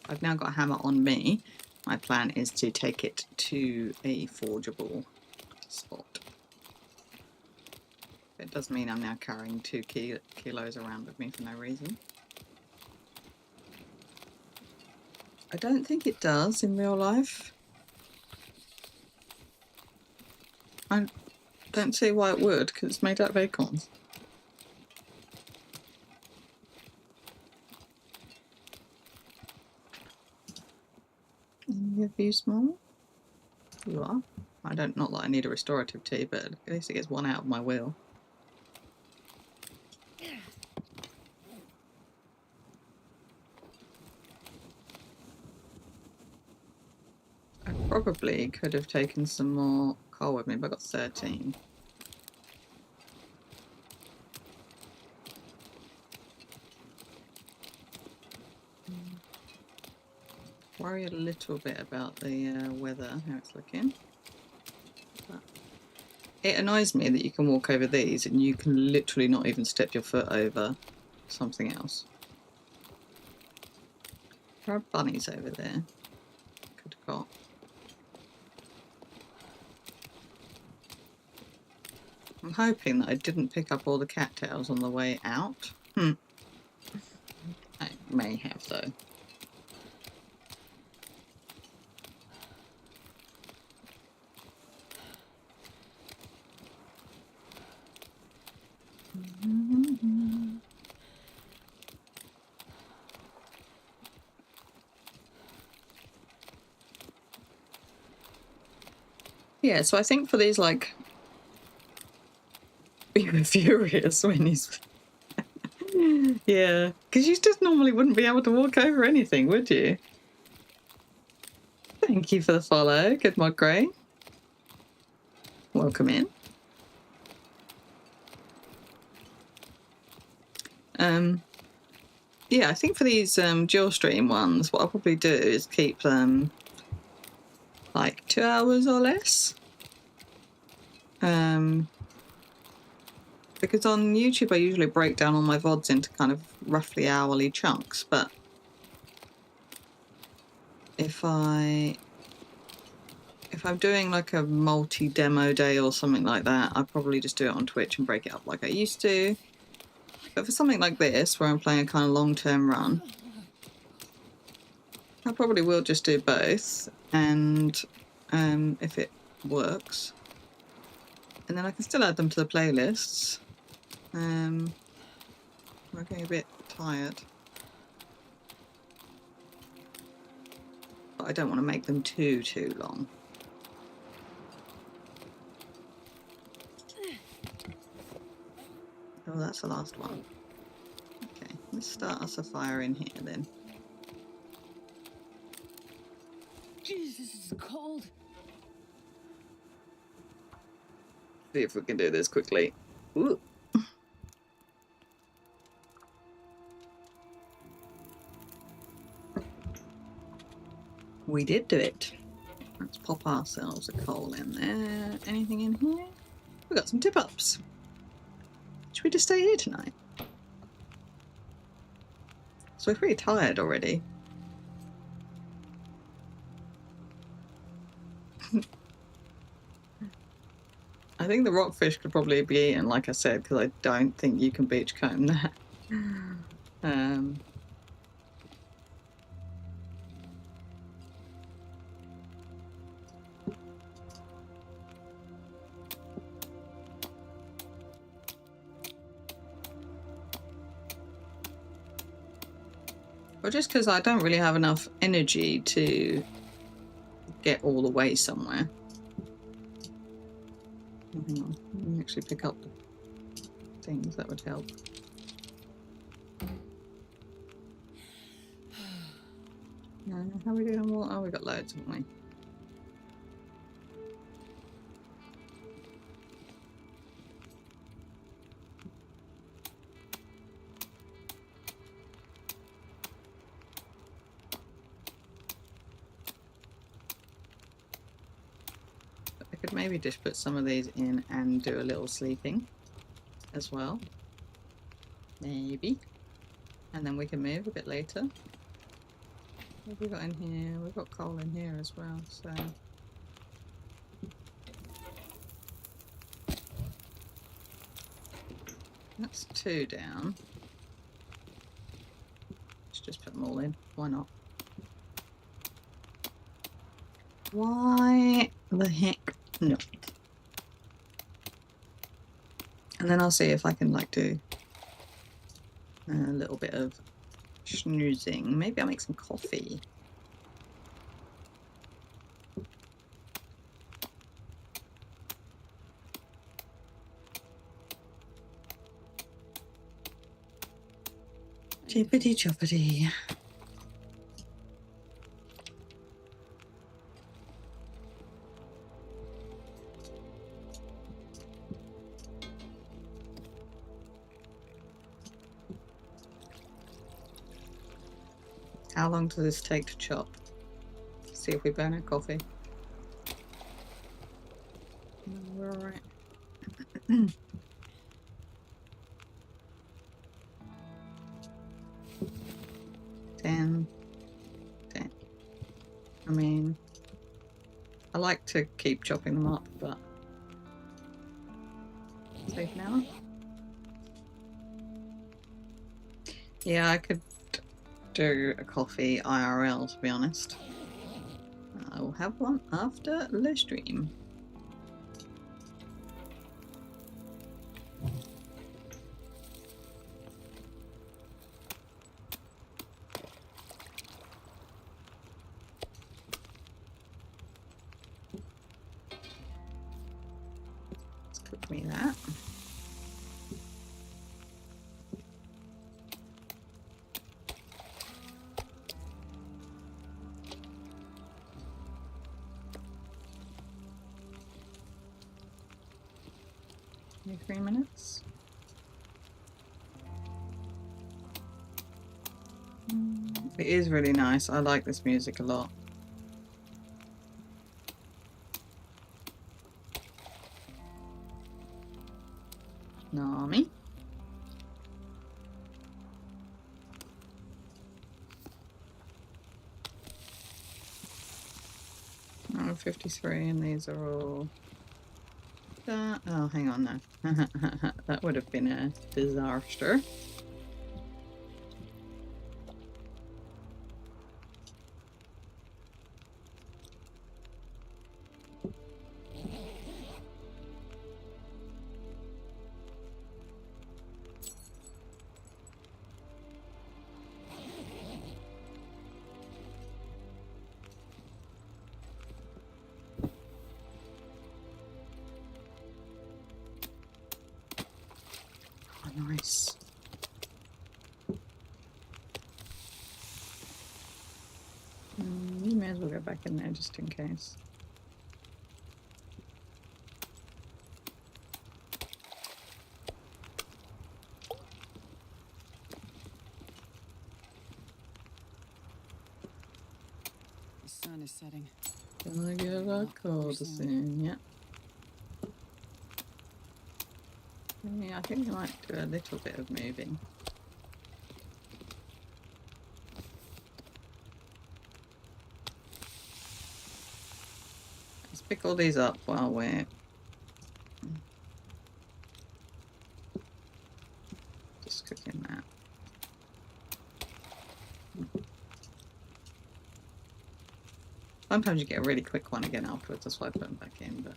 I've now got a hammer on me. My plan is to take it to a forgeable spot. It does mean I'm now carrying 2 kilos around with me for no reason. I don't think it does in real life. I don't see why it would, because it's made out of acorns. Any of you small? You are. Not that I need a restorative tea, but at least it gets one out of my wheel. I probably could have taken some more coal with me, but I got 13. Worry a little bit about the weather, how it's looking. But it annoys me that you can walk over these and you can literally not even step your foot over something else. There are bunnies over there. Could have got. I'm hoping that I didn't pick up all the cattails on the way out. I may have though. Yeah, so I think for these, like, you were furious when he's... yeah, because you just normally wouldn't be able to walk over anything, would you? Thank you for the follow. Good mod, Grey. Welcome in. Yeah, I think for these dual stream ones, what I'll probably do is keep them like 2 hours or less. Because on YouTube I usually break down all my VODs into kind of roughly hourly chunks, but if I'm doing like a multi-demo day or something like that, I probably just do it on Twitch and break it up like I used to. But for something like this, where I'm playing a kind of long-term run, I probably will just do both, and if it works, and then I can still add them to the playlists. I'm getting a bit tired, but I don't want to make them too long. Oh, that's the last one. Okay, let's start us a fire in here then. Jesus, this is cold. See if we can do this quickly. Ooh. We did do it. Let's pop ourselves a coal in there. Anything in here? We got some tip-ups. Should we just stay here tonight? So we're pretty tired already. I think the rockfish could probably be eaten, like I said, because I don't think you can beachcomb that. Or just because I don't really have enough energy to get all the way somewhere. Oh, hang on, let me actually pick up the things that would help. How are we doing? Well, oh, we got loads, haven't we? I could maybe just put some of these in and do a little sleeping as well. Maybe. And then we can move a bit later. What have we got in here? We've got coal in here as well, so... That's 2 down. Let's just put them all in. Why not? Why the heck not? And then I'll see if I can like do a little bit of snoozing. Maybe I'll make some coffee. Chippity choppity. How long does this take to chop? See if we burn our coffee. No, we're alright. 10. I mean, I like to keep chopping them up, but take an hour. Yeah, I could do a coffee IRL, to be honest. I will have one after the stream. Let's cook me that. Maybe 3 minutes. It is really nice. I like this music a lot. Nami. Oh, 53, and these are all... oh, hang on now. That would have been a disaster. Nice. You may as well go back in there just in case. sun is setting. Gonna get a cold soon, yeah. Yeah, I think I might do a little bit of moving. Let's pick all these up while we're just cooking that. Sometimes you get a really quick one again afterwards, that's why I put them back in, but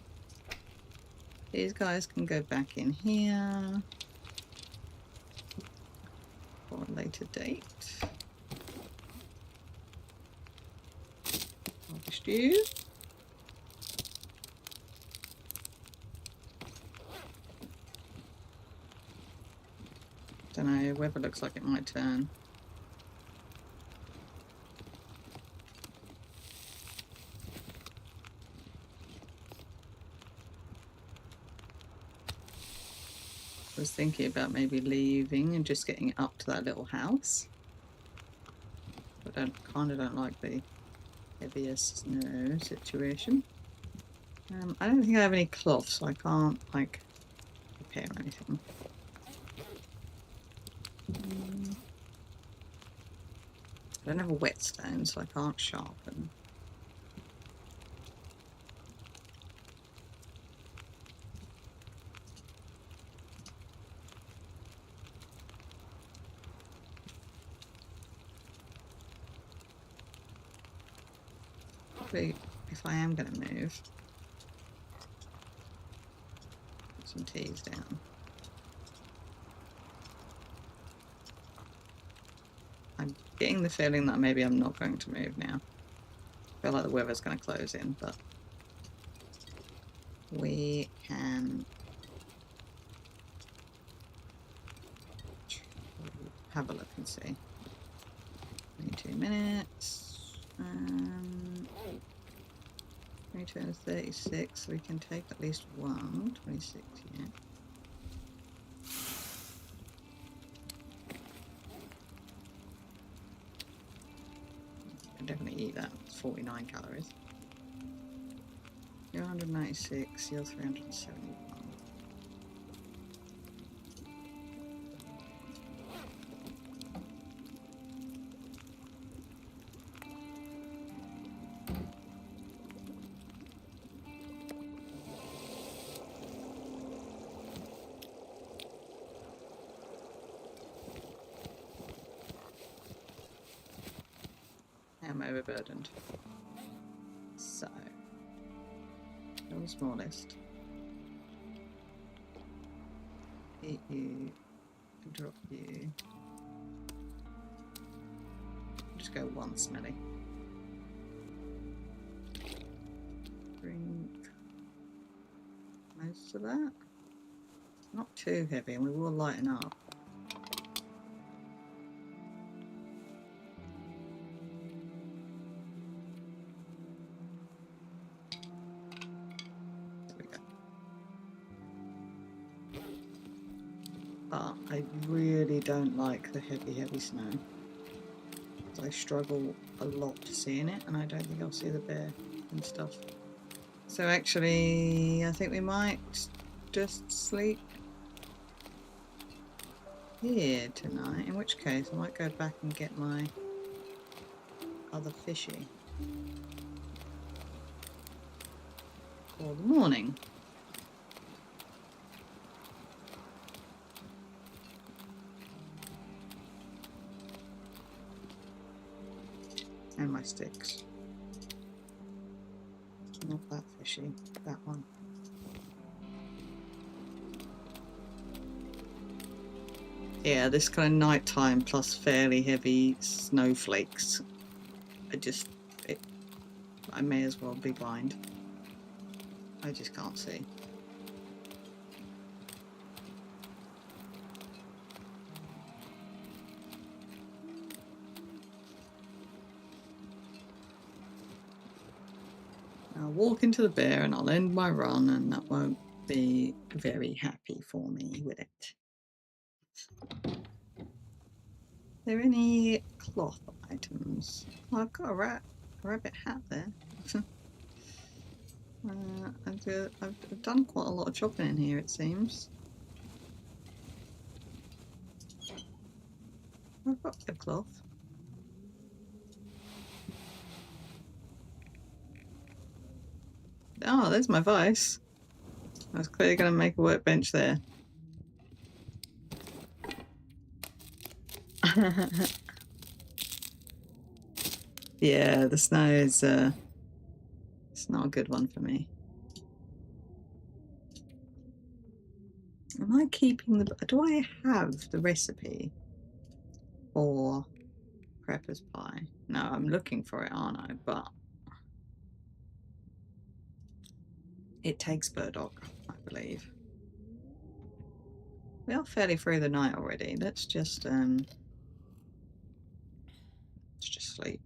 these guys can go back in here for a later date. Harvest you. Don't know, weather looks like it might turn. I was thinking about maybe leaving and just getting up to that little house. I kind of don't like the heaviest snow situation. I don't think I have any cloth, so I can't like repair anything. I don't have a whetstone, so I can't sharpen. Probably, if I am going to move, put some teas down. I'm getting the feeling that maybe I'm not going to move now. I feel like the weather's going to close in, but we can have a look and see. 22 minutes. 22 and 36, we can take at least one. 26, yeah. Definitely eat that. It's 49 calories. You're 196, you're 371. I'm overburdened. So, the smallest. Eat you, drop you. Just go one smelly. Drink most of that. Not too heavy, and we will lighten up. But I really don't like the heavy snow. I struggle a lot to seeing it, and I don't think I'll see the bear and stuff. So actually, I think we might just sleep here tonight, in which case I might go back and get my other fishy for the morning. And my sticks. Not that fishy, that one. Yeah, this kind of nighttime plus fairly heavy snowflakes. I may as well be blind. I just can't see. I'll walk into the bear and I'll end my run, and that won't be very happy for me with it. Are there any cloth items? Oh, I've got a rat. rabbit hat there. I've done quite a lot of chopping in here, it seems. I've got the cloth. Oh, there's my vice. I was clearly going to make a workbench there. Yeah, the snow is it's not a good one for me. Am I keeping the... Do I have the recipe for Prepper's Pie? No, I'm looking for it, aren't I? But it takes burdock, I believe. We are fairly through the night already. Let's just sleep.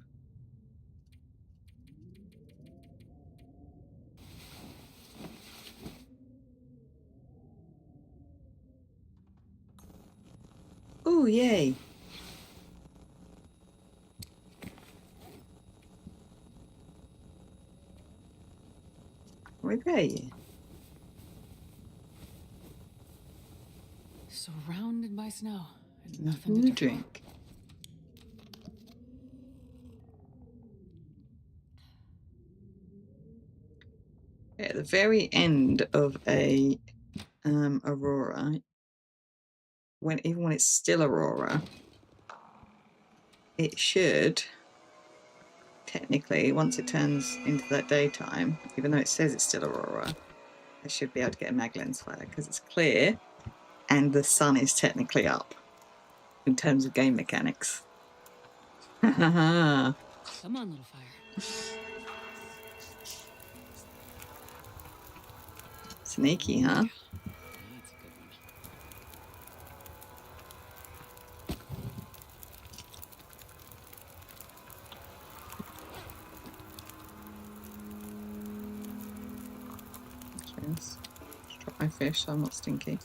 Oh, yay. Repair you. Surrounded by snow and Nothing nothing to to drink. At the very end of a aurora, even when it's still aurora, it should technically, once it turns into that daytime, even though it says it's still aurora, I should be able to get a mag lens flare because it's clear and the sun is technically up in terms of game mechanics. Come on, little fire. Sneaky, huh? Yeah, that's a good one. Cheers. Just drop my fish so I'm not stinky.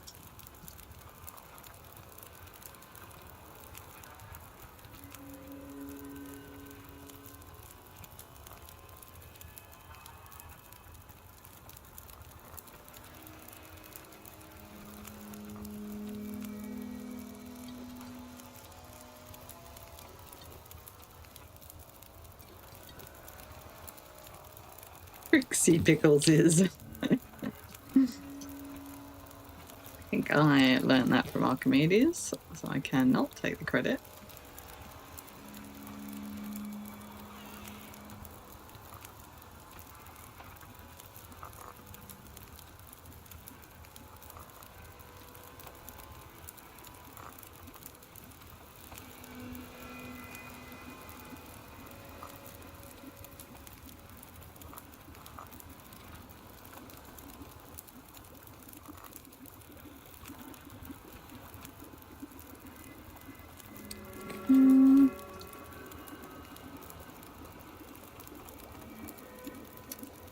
Trixie Pickles is. I think I learned that from Archimedes, so I cannot take the credit.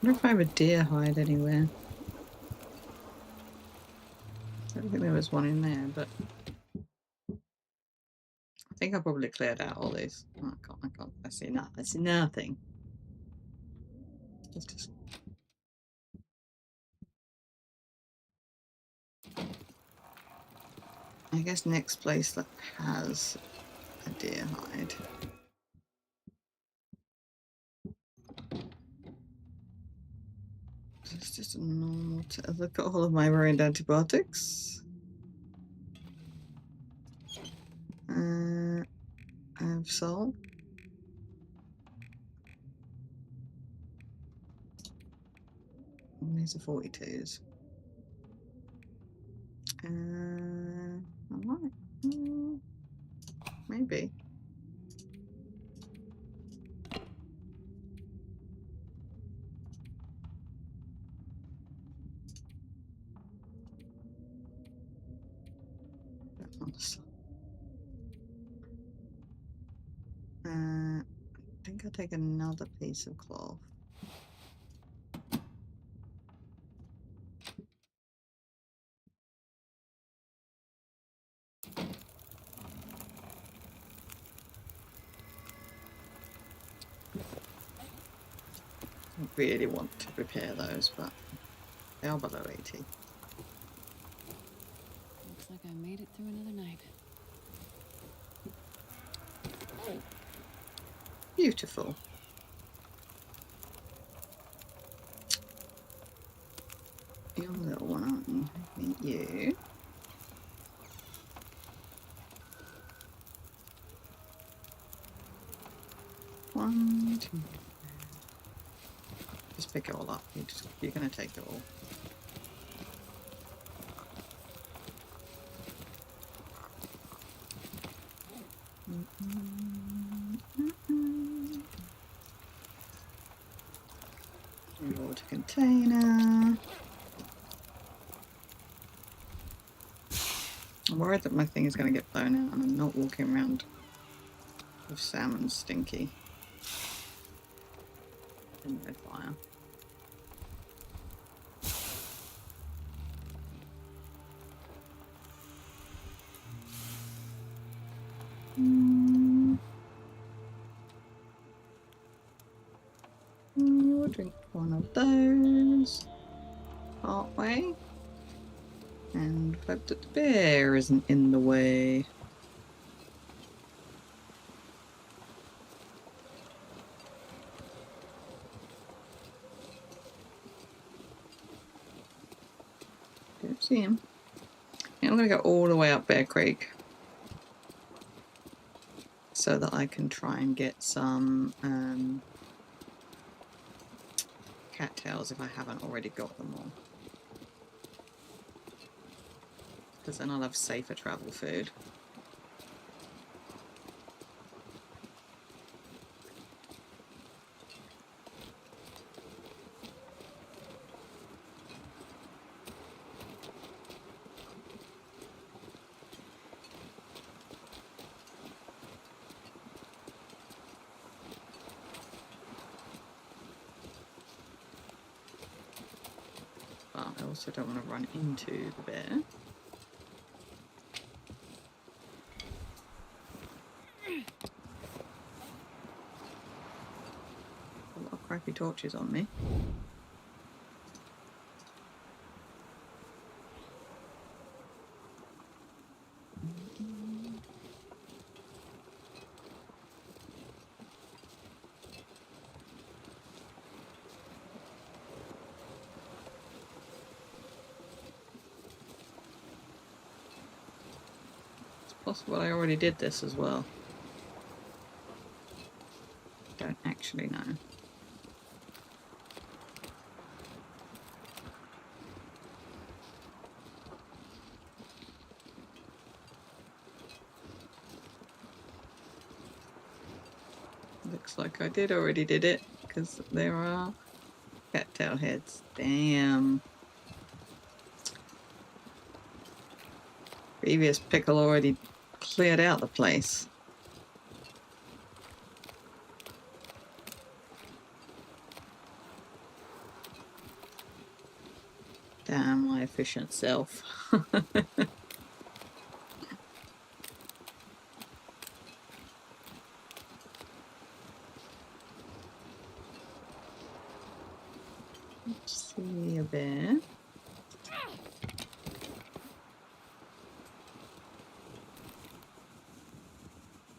I wonder if I have a deer hide anywhere. I don't think there was one in there, but I think I probably cleared out all these. Oh, I can't. I see nothing. Just I guess next place that has a deer hide. It's just a normal. Look at all of my ruined antibiotics. I have salt. These are 42s. I might. Maybe. I think I'll take another piece of cloth. I really want to repair those, but they are below 80. Looks like I made it through another night. Beautiful. You're a little one, aren't you? Meet you. One, two. Just pick it all up. You're going to take it all. Water container. I'm worried that my thing is going to get blown out and I'm not walking around with salmon stinky in no fire. We'll drink one of those partway and hope that the bear isn't in the way. Don't see him. Yeah, I'm going to go all the way up Bear Creek so that I can try and get some cattails if I haven't already got them all. Because then I'll have safer travel food. But I also don't want to run into the bear. A lot of crappy torches on me. It's possible I already did this as well. Don't actually know. Looks like I already did it, because there are cattail heads. Damn. Previous pickle already cleared out the place. Damn, my efficient self. Let's see a bear.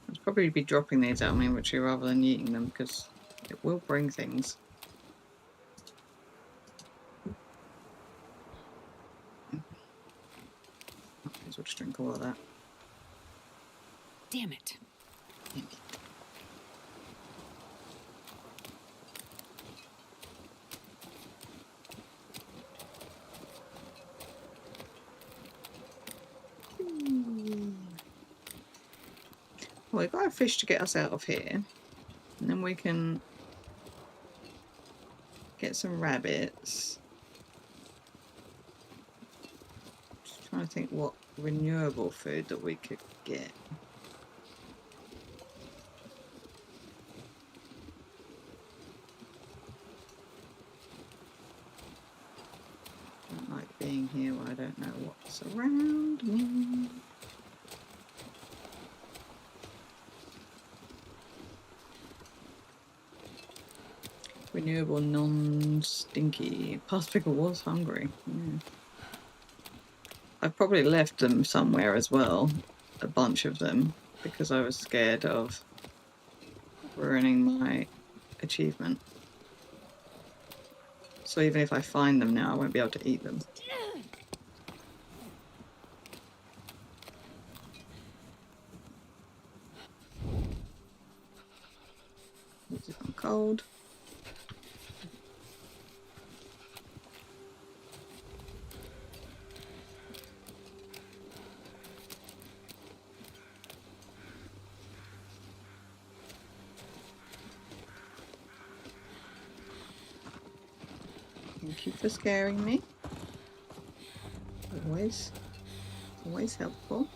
I'd probably be dropping these out of my inventory rather than eating them because it will bring things. Might as well just drink all of that. Damn it. Well, we've got a fish to get us out of here. And then we can get some rabbits. Just trying to think what renewable food that we could get. I don't like being here where I don't know what's around me. Renewable, non-stinky. Past pickle was hungry. Yeah. I've probably left them somewhere as well, a bunch of them, because I was scared of ruining my achievement. So even if I find them now, I won't be able to eat them. Is it gone cold? Thank you for scaring me. Always helpful.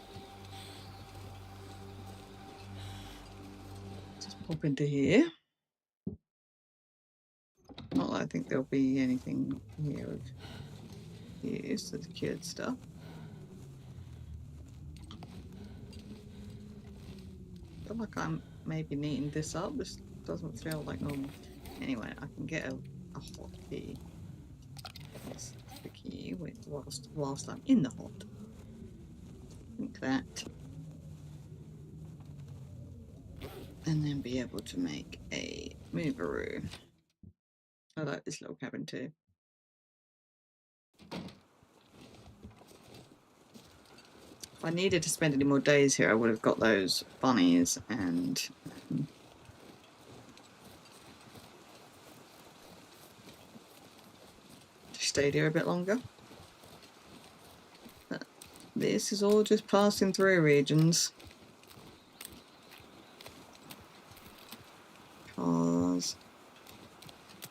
Just pop into here. Not that I think there'll be anything here of use to the cured stuff. I feel like I'm maybe neating this up. This doesn't feel like normal. Anyway, I can get a hotkey. That's the key whilst I'm in the hot. Think that. And then be able to make a moveroo. I like this little cabin too. If I needed to spend any more days here, I would have got those bunnies and stayed here a bit longer. But this is all just passing through regions. Because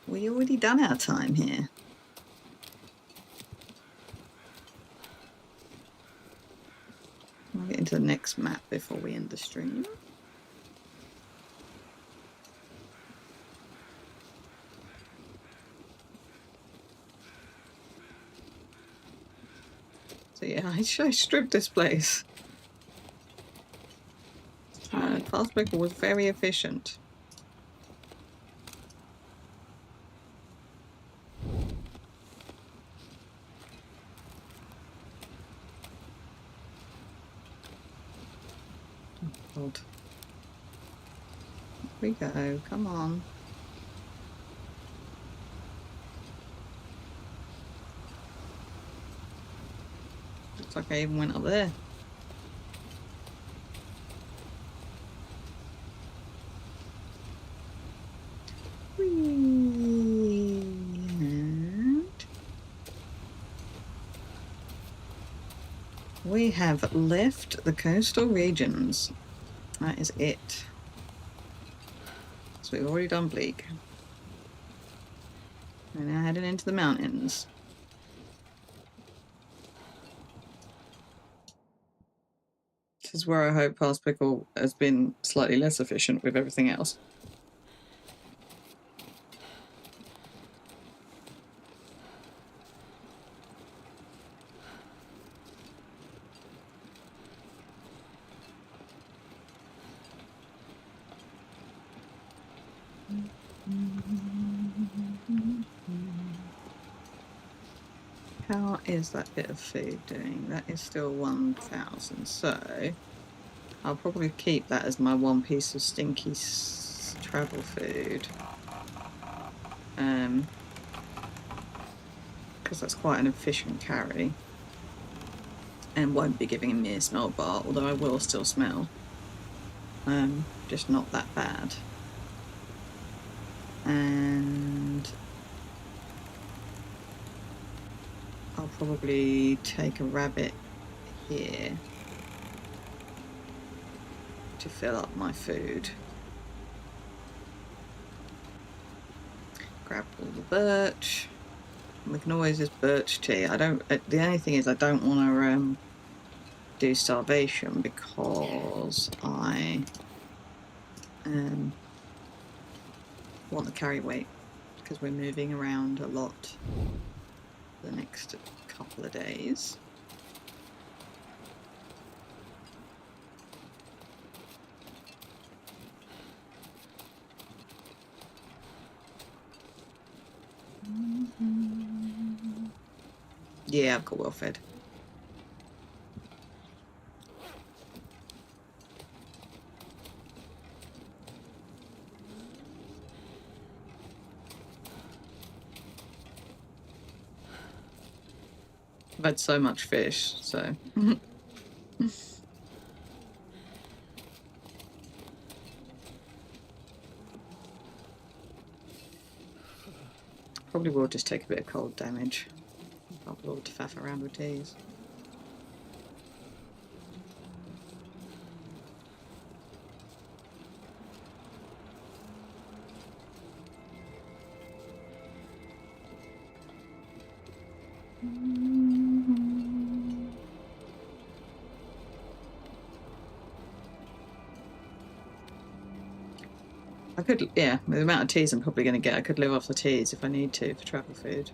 we already done our time here. I'll get into the next map before we end the stream. So yeah, I stripped this place. Past pickle was very efficient. Oh God. Here we go, come on. Looks like I even went up there. We have left the coastal regions. That is it. So we've already done Bleak. We're now heading into the mountains. This is where I hope Past Pickle has been slightly less efficient with everything else. How is that bit of food doing? That is still 1,000. So I'll probably keep that as my one piece of stinky travel food. Because that's quite an efficient carry. And won't be giving me a smell bar, although I will still smell. Just not that bad. And I'll probably take a rabbit here to fill up my food. Grab all the birch. We can always just birch tea. The only thing is I don't want to do starvation because I want the carry weight because we're moving around a lot the next couple of days. Yeah, I've got well fed. I've had so much fish, so. Probably will just take a bit of cold damage. I'll be able to faff around with these. I could, yeah, with the amount of teas I'm probably going to get, I could live off the teas if I need to for travel food.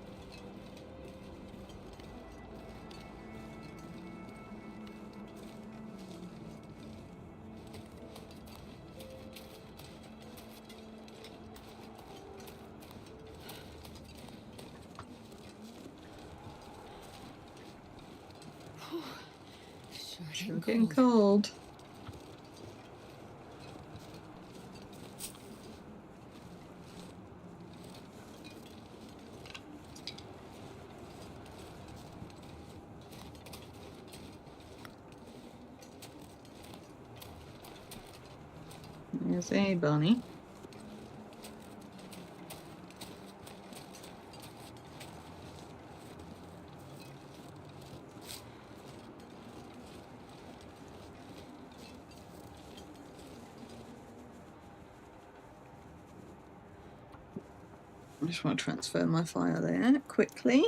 Sure getting cold. There's a bunny. I just want to transfer my fire there quickly.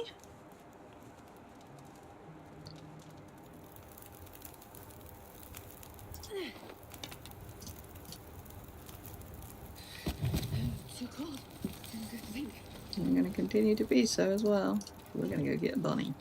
Too cold. I'm going to continue to be so as well. We're going to go get a bunny.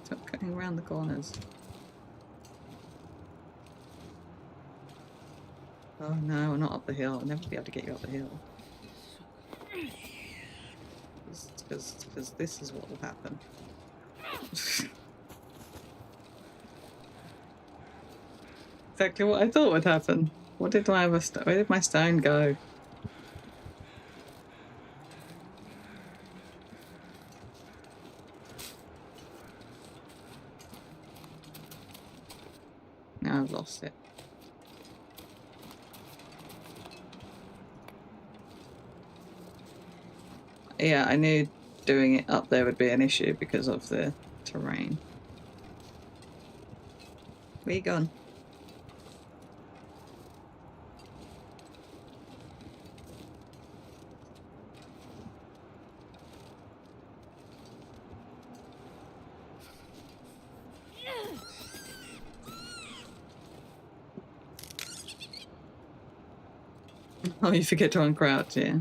Stop cutting around the corners. Oh no, we're not up the hill. I'll never be able to get you up the hill. Because this is what will happen. Exactly what I thought would happen. What did I have a where did my stone go? Now I've lost it. Yeah, I knew doing it up there would be an issue because of the terrain. Where you gone? Oh, you forget to uncrouch, yeah.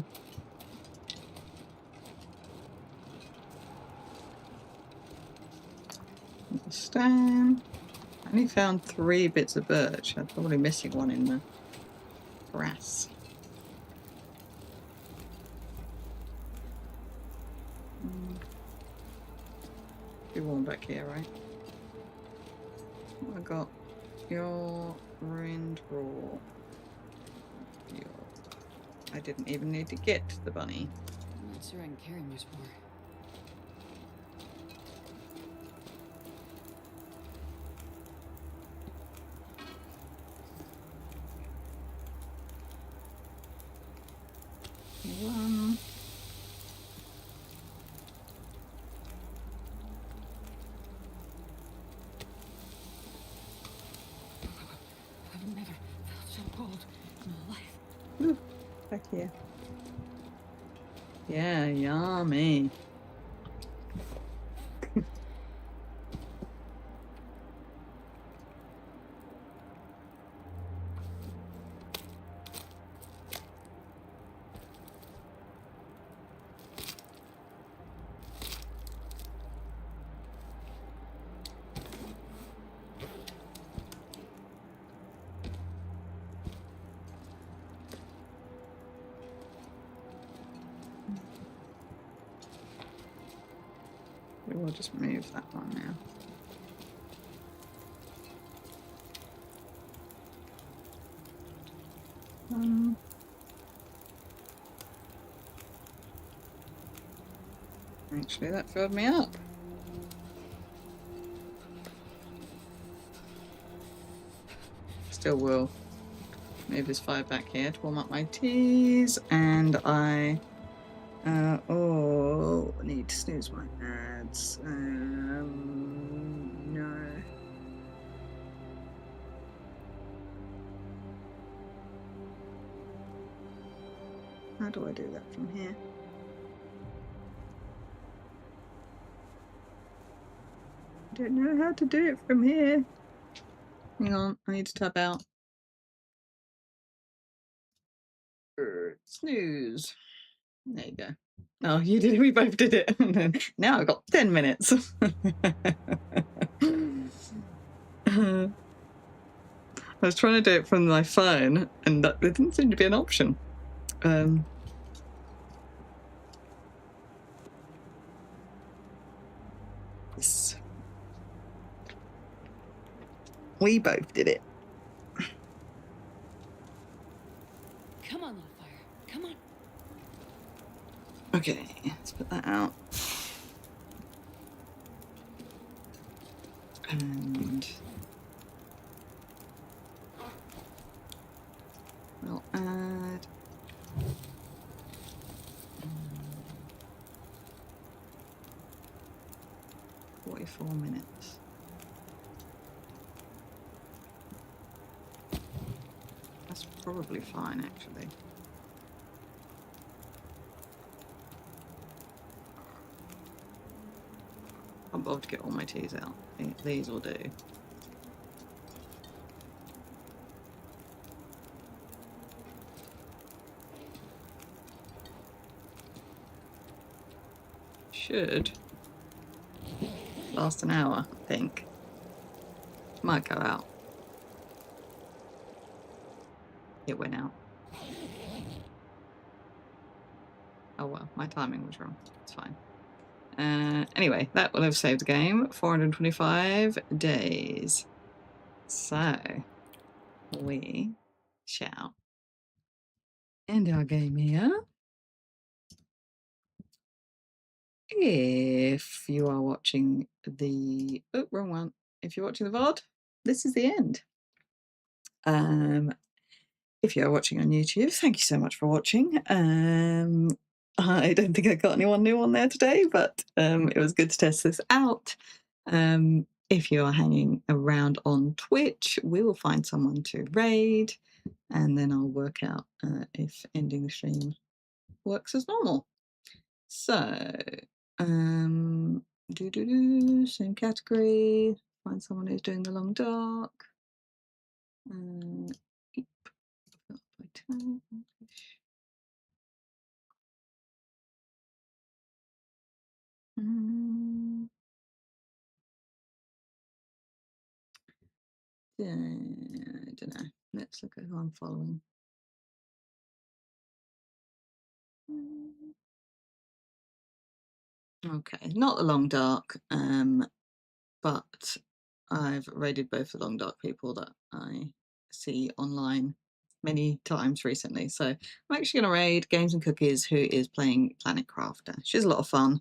Stone. I only found 3 bits of birch. I'm probably missing one in the grass. Be warm back here, right? I got your ruined raw. I didn't even need to get the bunny. I'm not sure I can carry much more. One. I've never felt so cold in my life. Ooh, back here. Yeah, yummy. we'll just move that one now. Actually, that filled me up. Still will move this fire back here to warm up my teas, and I need to snooze my ads. No. How do I do that from here? I don't know how to do it from here. Hang on, I need to tab out. Snooze. There you go. Oh, you did it. We both did it. Now I've got 10 minutes. I was trying to do it from my phone, and that didn't seem to be an option. Yes. We both did it. Come on, little fire. Come on. Okay, let's put that out. And we'll add 44 minutes. That's probably fine, actually. I'm about to get all my teas out. These will do. Should last an hour, I think. Might go out. It went out. Oh well, my timing was wrong. It's fine. Anyway, that will have saved the game. 425 days. So we shall end our game here. If you are watching the wrong one. If you're watching the VOD, this is the end. If you are watching on YouTube, thank you so much for watching. I don't think I got anyone new on there today, but it was good to test this out. If you are hanging around on Twitch, we will find someone to raid, and then I'll work out if ending the stream works as normal. So, same category. Find someone who's doing the long dark. I don't know. Let's look at who I'm following. Okay, not the long dark, but I've raided both the long dark people that I see online many times recently. So I'm actually going to raid Games and Cookies, who is playing Planet Crafter. She's a lot of fun.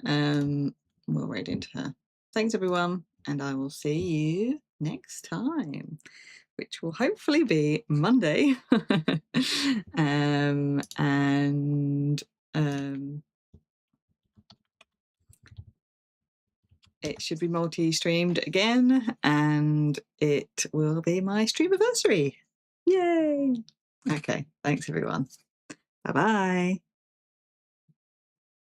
We'll raid into her. Thanks everyone, and I will see you next time, which will hopefully be Monday. It should be multi-streamed again, and it will be my streamiversary. Yay! Okay, thanks everyone. Bye-bye.